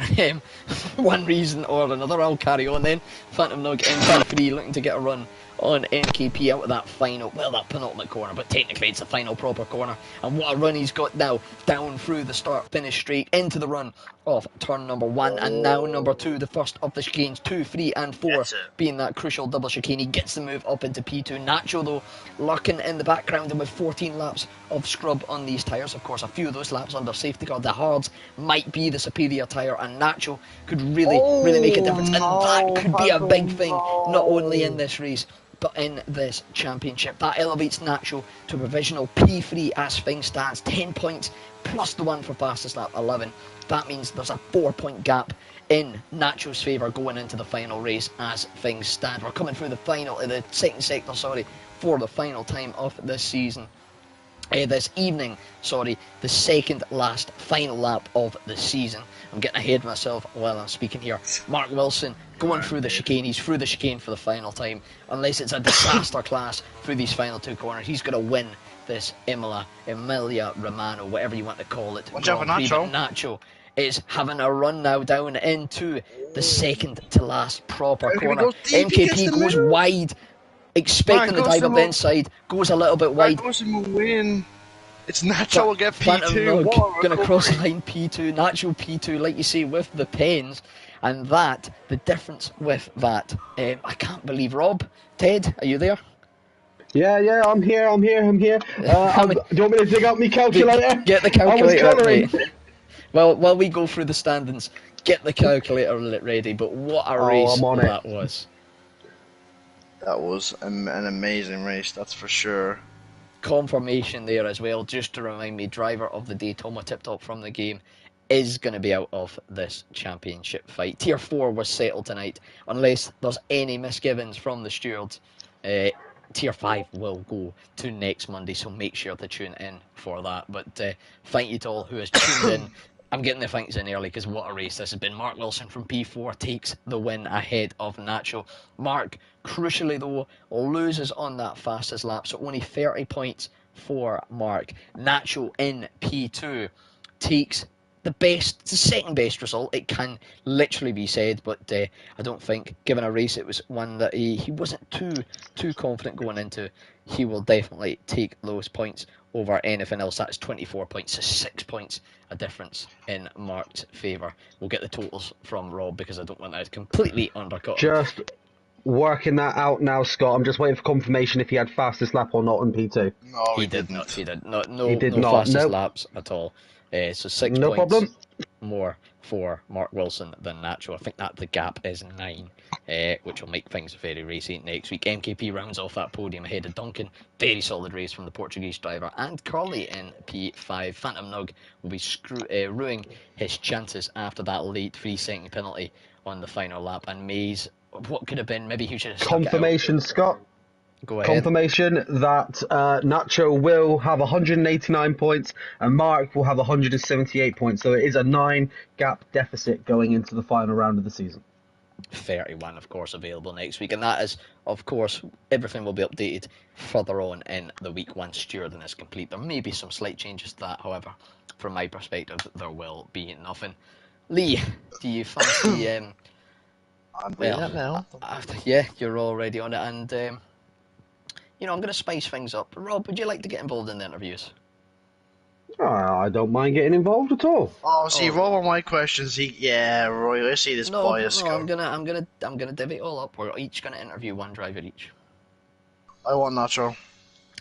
one reason or another. I'll carry on then. Phantom Nug MP3 looking to get a run on NKP out of that that penultimate corner, but technically it's the final proper corner. And what a run he's got now, down through the start finish straight into the run of turn number 1, and now number 2, the first of the chicanes, 2, 3 and 4 being that crucial double chicane. He gets the move up into P2. Nacho though lurking in the background, and with 14 laps of scrub on these tyres, of course a few of those laps under safety car, the hards might be the superior tyre, and Nacho could really make a difference, and that could be a big thing, not only in this race but in this championship. That elevates Nacho to a provisional P3 as things stands, 10 points plus the one for fastest lap, 11. That means there's a 4-point gap in Nacho's favour going into the final race as things stand. We're coming through the second sector, for the final time of this season. This evening, the second last final lap of the season. I'm getting ahead of myself while I'm speaking here. Mark Wilson going through the chicane. He's through the chicane for the final time. Unless it's a disaster class through these final 2 corners, he's going to win this Emilia Romagna, whatever you want to call it. Watch out for Nacho. Nacho is having a run now down into the second to last proper corner. MKP goes wide, expecting the dive up the inside, goes a little bit wide. Will win. It's Nacho will get P2. Going to cross the line P2. Nacho P2, like you say, with the pens. And that, the difference with that, I can't believe, Rob, Ted, are you there? Yeah, I'm here. Do you want me to dig out my calculator? Get the calculator. Well, while we go through the standings, get the calculator ready. But what a race that was. That was an amazing race, that's for sure. Confirmation there as well, just to remind me, driver of the day, Toma Tip-Top from the game, is going to be out of this championship fight. Tier 4 was settled tonight, unless there's any misgivings from the stewards. Tier 5 will go to next Monday, so make sure to tune in for that. But thank you to all who has tuned in. I'm getting the thanks in early because what a race this has been. Mark Wilson from P4 takes the win ahead of Nacho. Mark, crucially though, loses on that fastest lap, so only 30 points for Mark. Nacho in P2 takes the second best result, it can literally be said, but I don't think, given a race, it was one that he wasn't too confident going into. He will definitely take those points over anything else. That's 24 points, so 6 points a difference in Mark's favour. We'll get the totals from Rob because I don't want that to completely undercut. Just working that out now, Scott. I'm just waiting for confirmation if he had fastest lap or not in P2. No, he did not. He did not. No fastest laps at all. So 6 points problem. more for Mark Wilson than Nacho. I think that the gap is 9, which will make things very racy next week. MKP rounds off that podium ahead of Duncan. Very solid race from the Portuguese driver. And Curly in P5. Phantom Nug will be ruining his chances after that late 3-second penalty on the final lap. And Mays, what could have been, maybe he should have stuck confirmation, it out. Scott. Go ahead. Confirmation that Nacho will have 189 points and Mark will have 178 points. So it is a 9-gap deficit going into the final round of the season. 31, of course, available next week. And that is, of course, everything will be updated further on in the week once stewarding is complete. There may be some slight changes to that, however, from my perspective, there will be nothing. Lee, do you fancy... I'm doing it now. Yeah, you're already on it. And... I'm going to spice things up. Rob, would you like to get involved in the interviews? I don't mind getting involved at all. Rob on my questions. Roy, let's see this bias go. I'm gonna divvy it all up. We're each gonna interview one driver each. I want Nacho.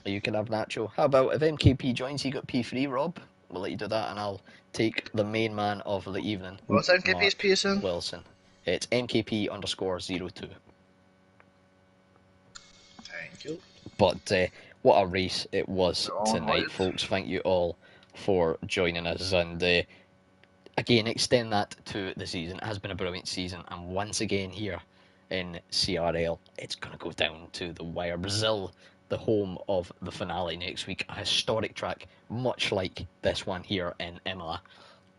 You can have Nacho. How about if MKP joins? He got P3. Rob, we'll let you do that, and I'll take the main man of the evening. What's MKP's PSN? Wilson. It's MKP_02. Thank you. But what a race it was tonight, folks. Thank you all for joining us. And again, extend that to the season. It has been a brilliant season. And once again here in CRL, it's going to go down to the wire. Brazil the home of the finale next week. A historic track, much like this one here in Imola,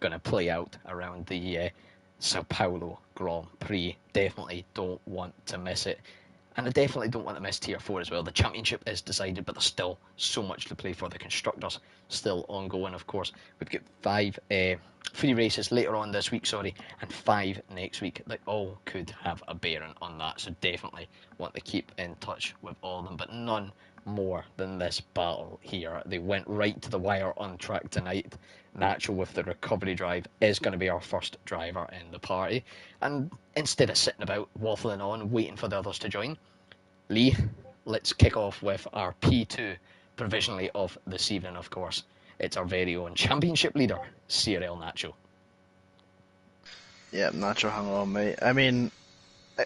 going to play out around the Sao Paulo Grand Prix. Definitely don't want to miss it. And I definitely don't want to miss Tier 4 as well. The championship is decided, but there's still so much to play for. The constructors still ongoing, of course. We've got 5 free races later on this week, and 5 next week. They all could have a bearing on that, so definitely want to keep in touch with all of them, but none more than this battle here. They went right to the wire on track tonight. Nacho, with the recovery drive, is going to be our first driver in the party. And instead of sitting about waffling on, waiting for the others to join, Lee, let's kick off with our P2 provisionally of this evening, of course. It's our very own championship leader, CRL Nacho. Yeah, Nacho hung on, mate. I mean,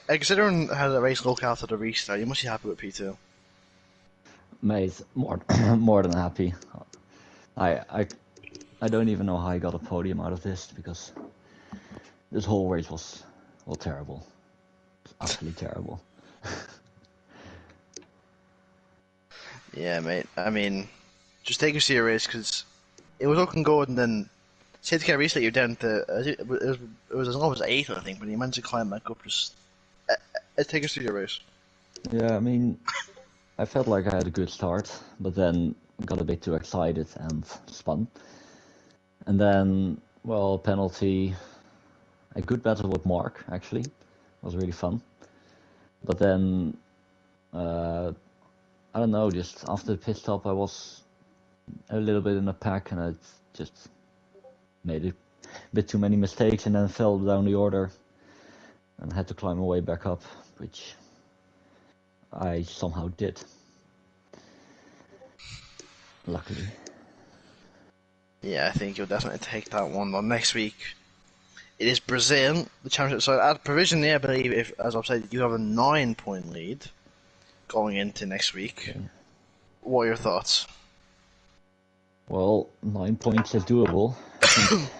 considering how the race looked after the restart, you must be happy with P2. Mate, more than happy. I don't even know how I got a podium out of this, because this whole race was terrible. Absolutely terrible. Yeah, mate. I mean, just take a serious, because it was looking good, and then safety car restart, you're down to it was as low as 8th, I think, but you managed to climb back up. Just take a serious. Yeah, I mean, I felt like I had a good start, but then got a bit too excited and spun. And then, well, penalty, a good battle with Mark, actually. It was really fun. But then, I don't know, just after the pit stop, I was a little bit in the pack, and I just made a bit too many mistakes, and then fell down the order and had to climb my way back up, which I somehow did. Luckily. Yeah, I think you'll definitely take that one on next week. It is Brazil, the championship. So at provisionally, I believe, if as I've said, you have a 9-point lead going into next week. Okay. What are your thoughts? Well, 9 points is doable. I think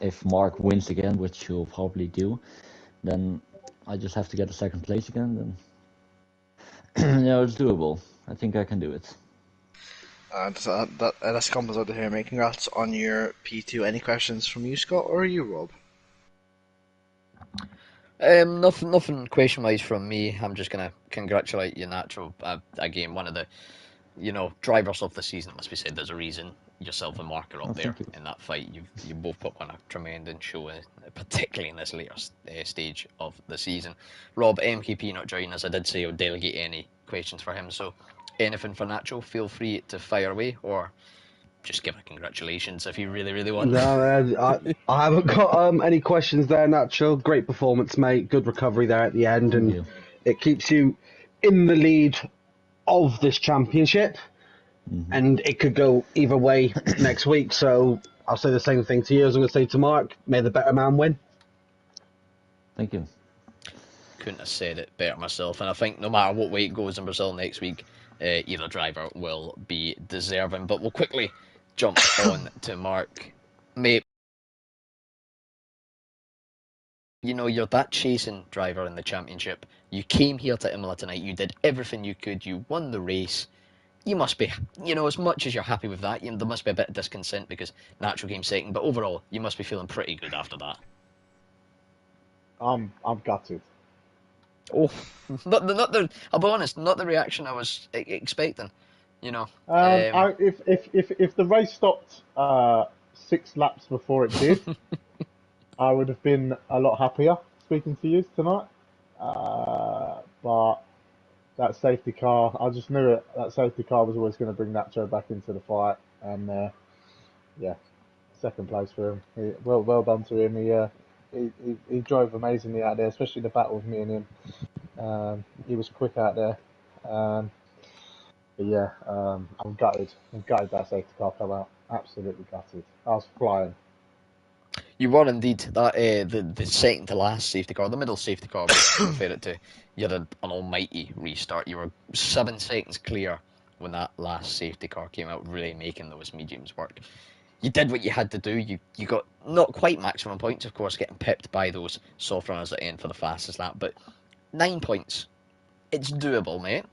if Mark wins again, which he'll probably do, then I just have to get a second place again. Then yeah, it's doable. I think I can do it. That's comes out here, mate. Congrats on your P2. Any questions from you, Scott, or you, Rob? Nothing question-wise from me. I'm just going to congratulate you, Nacho. Again, one of the drivers of the season, must be said. There's a reason yourself and Mark are up there in that fight. You both put on a tremendous show, particularly in this later stage of the season. Rob, MKP not joining us. I did say I would delegate any questions for him. So anything for Nacho, feel free to fire away, or just give a congratulations if you really, really want. No, I haven't got any questions there, Nacho. Great performance, mate. Good recovery there at the end, and it keeps you in the lead of this championship, and it could go either way next week. So I'll say the same thing to you as I'm going to say to Mark. May the better man win. Thank you. Couldn't have said it better myself, and I think no matter what way it goes in Brazil next week, either driver will be deserving. But we'll quickly jump on to Mark. Mate, you're that chasing driver in the championship. You came here to Imola tonight, you did everything you could, you won the race. You must be, as much as you're happy with that, there must be a bit of discontent because Nacho came second, but overall, you must be feeling pretty good after that. I'm gutted. Oh, not the. I'll be honest, not the reaction I was expecting. If the race stopped 6 laps before it did, I would have been a lot happier speaking to you tonight. But that safety car, I just knew it. That safety car was always going to bring Nacho back into the fight, and yeah, second place for him. Well done to him. He drove amazingly out there, especially the battle with me and him. He was quick out there. But yeah, I'm gutted. I'm gutted that safety car come out. Absolutely gutted. I was flying. You were indeed. That the second to last safety car, the middle safety car, we refer it to. You had an almighty restart. You were 7 seconds clear when that last safety car came out, really making those mediums work. You did what you had to do. You got not quite maximum points, of course, getting pipped by those soft runners at the end for the fastest lap, but 9 points. It's doable, mate.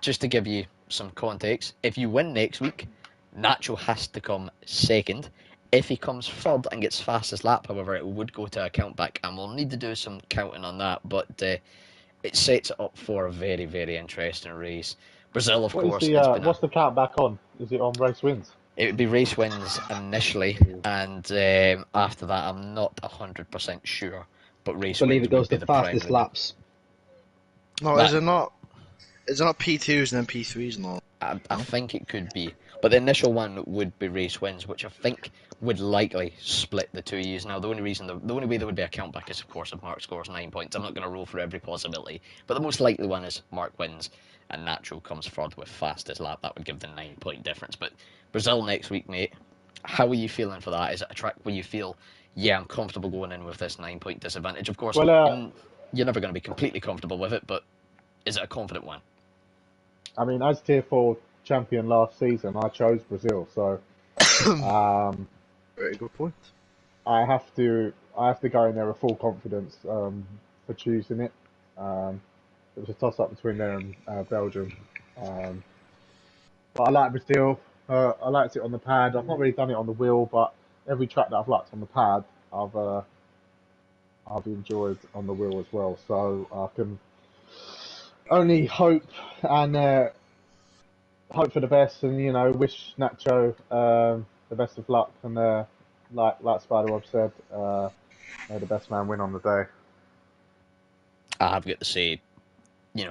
just to give you some context, if you win next week, Nacho has to come second. If he comes third and gets fastest lap, however, it would go to a count back, and we'll need to do some counting on that. But it sets it up for a very, very interesting race. Brazil, of course, What's the count back on? Is it on race wins? it would be race wins initially, and after that, I'm not 100% sure. But race I believe wins it goes would be to the fastest primary. laps. No, That- is it not? Is it not P2s and then P3s and all? I think it could be, but the initial one would be race wins, which I think would likely split the 2 years. Now, the only way there would be a countback is, of course, if Mark scores 9 points. I'm not going to roll for every possibility, but the most likely one is Mark wins and Nacho comes third with fastest lap. That would give the 9-point difference. But Brazil next week, mate. How are you feeling for that? Is it a track where you feel, yeah, I'm comfortable going in with this 9-point disadvantage? Of course, Well, you're never going to be completely comfortable with it, but is it a confident one? I mean, as Tier 4 champion last season, I chose Brazil, so Very good point. I have to go in there with full confidence for choosing it. It was a toss-up between them and Belgium, but I like Brazil. I liked it on the pad. I've not really done it on the wheel, but every track that I've liked on the pad, I've enjoyed on the wheel as well. So I can only hope and hope for the best, and wish Nacho the best of luck. And like Spider-Web said, may the best man win on the day. I have got to say,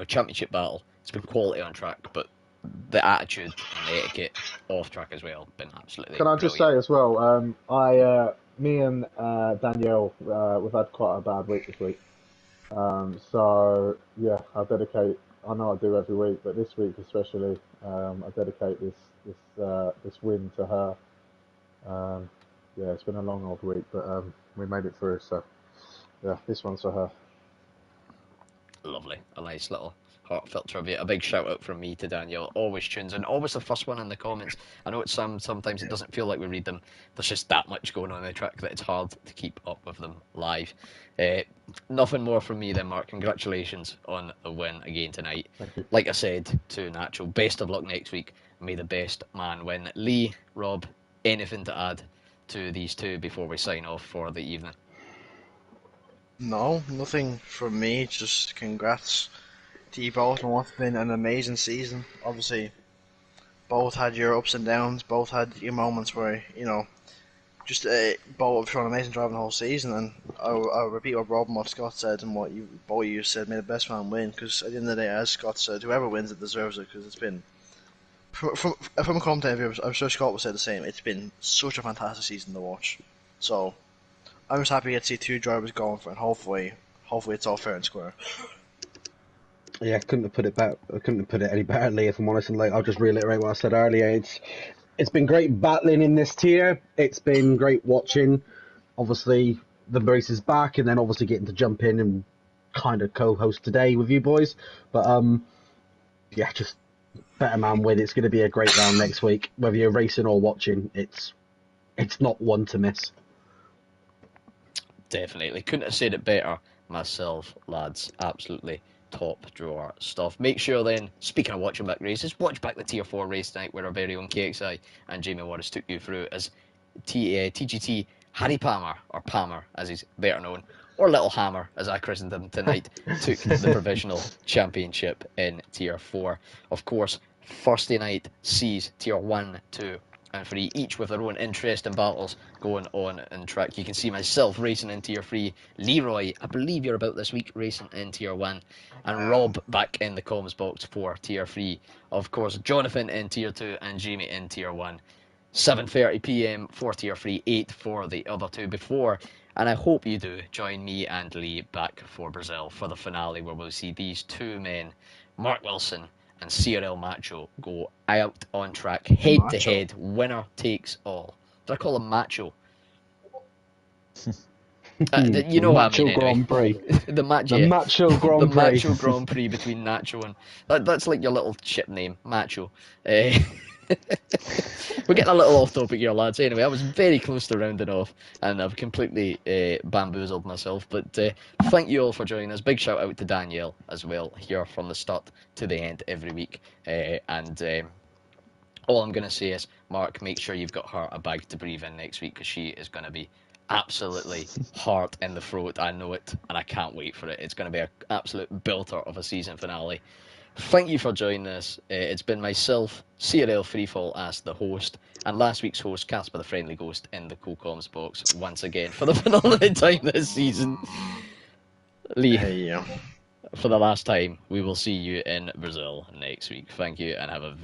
championship battle, it's been quality on track, but the attitude and the etiquette off track as well been absolutely Can I just brilliant. say as well, me and Danielle, we've had quite a bad week this week. So yeah, I know I do every week, but this week especially, I dedicate this win to her. Yeah, it's been a long old week, but we made it through. So yeah, this one's for her. Lovely, a nice little heartfelt tribute. A big shout out from me to Daniel. Always tunes in, always the first one in the comments. I know it's sometimes it doesn't feel like we read them. There's just that much going on in the track that it's hard to keep up with them live. Nothing more from me then, Mark. Congratulations on the win again tonight. Thank you. Like I said to Nacho, best of luck next week. May the best man win. Lee, Rob, anything to add to these two before we sign off for the evening? No, nothing from me. Just congrats to you both on what's been an amazing season. Obviously, both had your ups and downs. Both had your moments where just both have shown amazing driving the whole season. And I'll repeat what Rob and what Scott said and what both of you said. May the best man win. Because at the end of the day, as Scott said, whoever wins it deserves it. Because it's been from a commentator view, I'm sure Scott will say the same. It's been such a fantastic season to watch. So I'm just happy to see two drivers going for it. And hopefully it's all fair and square. Yeah, couldn't have put it better. I couldn't have put it any better, Lee, if I'm honest. And I'll just reiterate what I said earlier. It's been great battling in this tier. It's been great watching. Obviously, the race is back, and then obviously getting to jump in and kind of co-host today with you boys. But yeah, just better man win. It's going to be a great round next week, whether you're racing or watching. It's not one to miss. Definitely. Couldn't have said it better myself, lads. Absolutely top drawer stuff. Make sure then, speaking of watching back races, watch back the Tier 4 race tonight where our very own KXI and Jamie Waters took you through as TGT Harry Palmer, or Palmer as he's better known, or Little Hammer as I christened him tonight, took the provisional championship in Tier 4. Of course, Thursday night sees Tier 1, 2 and 3, each with their own interesting battles going on in track. You can see myself racing in Tier 3, Leroy, I believe you're about this week, racing in Tier 1, and Rob back in the comms box for Tier 3. Of course, Jonathan in Tier 2 and Jamie in Tier 1. 7:30 PM for Tier 3, 8 for the other two before. And I hope you do join me and Lee back for Brazil for the finale, where we'll see these two men, Mark Wilson and CRL Macho, go out on track, head to head, winner takes all. Did I call him Macho? You know what I mean, Grand Prix. the Macho Grand Prix. Macho Grand Prix between Nacho and that's like your little ship name, Macho. We're getting a little off topic here, lads. Anyway, I was very close to rounding off, and I've completely bamboozled myself. But thank you all for joining us. Big shout out to Danielle as well, here from the start to the end every week. All I'm going to say is, Mark, make sure you've got her a bag to breathe in next week, because she is going to be absolutely heart in the throat. I know it, and I can't wait for it. It's going to be an absolute belter of a season finale. Thank you for joining us. It's been myself, CRL Freefall, as the host, and last week's host, Casper the Friendly Ghost, in the co-coms box once again for the phenomenal time this season. Lee, Hey, for the last time, we will see you in Brazil next week. Thank you, and have a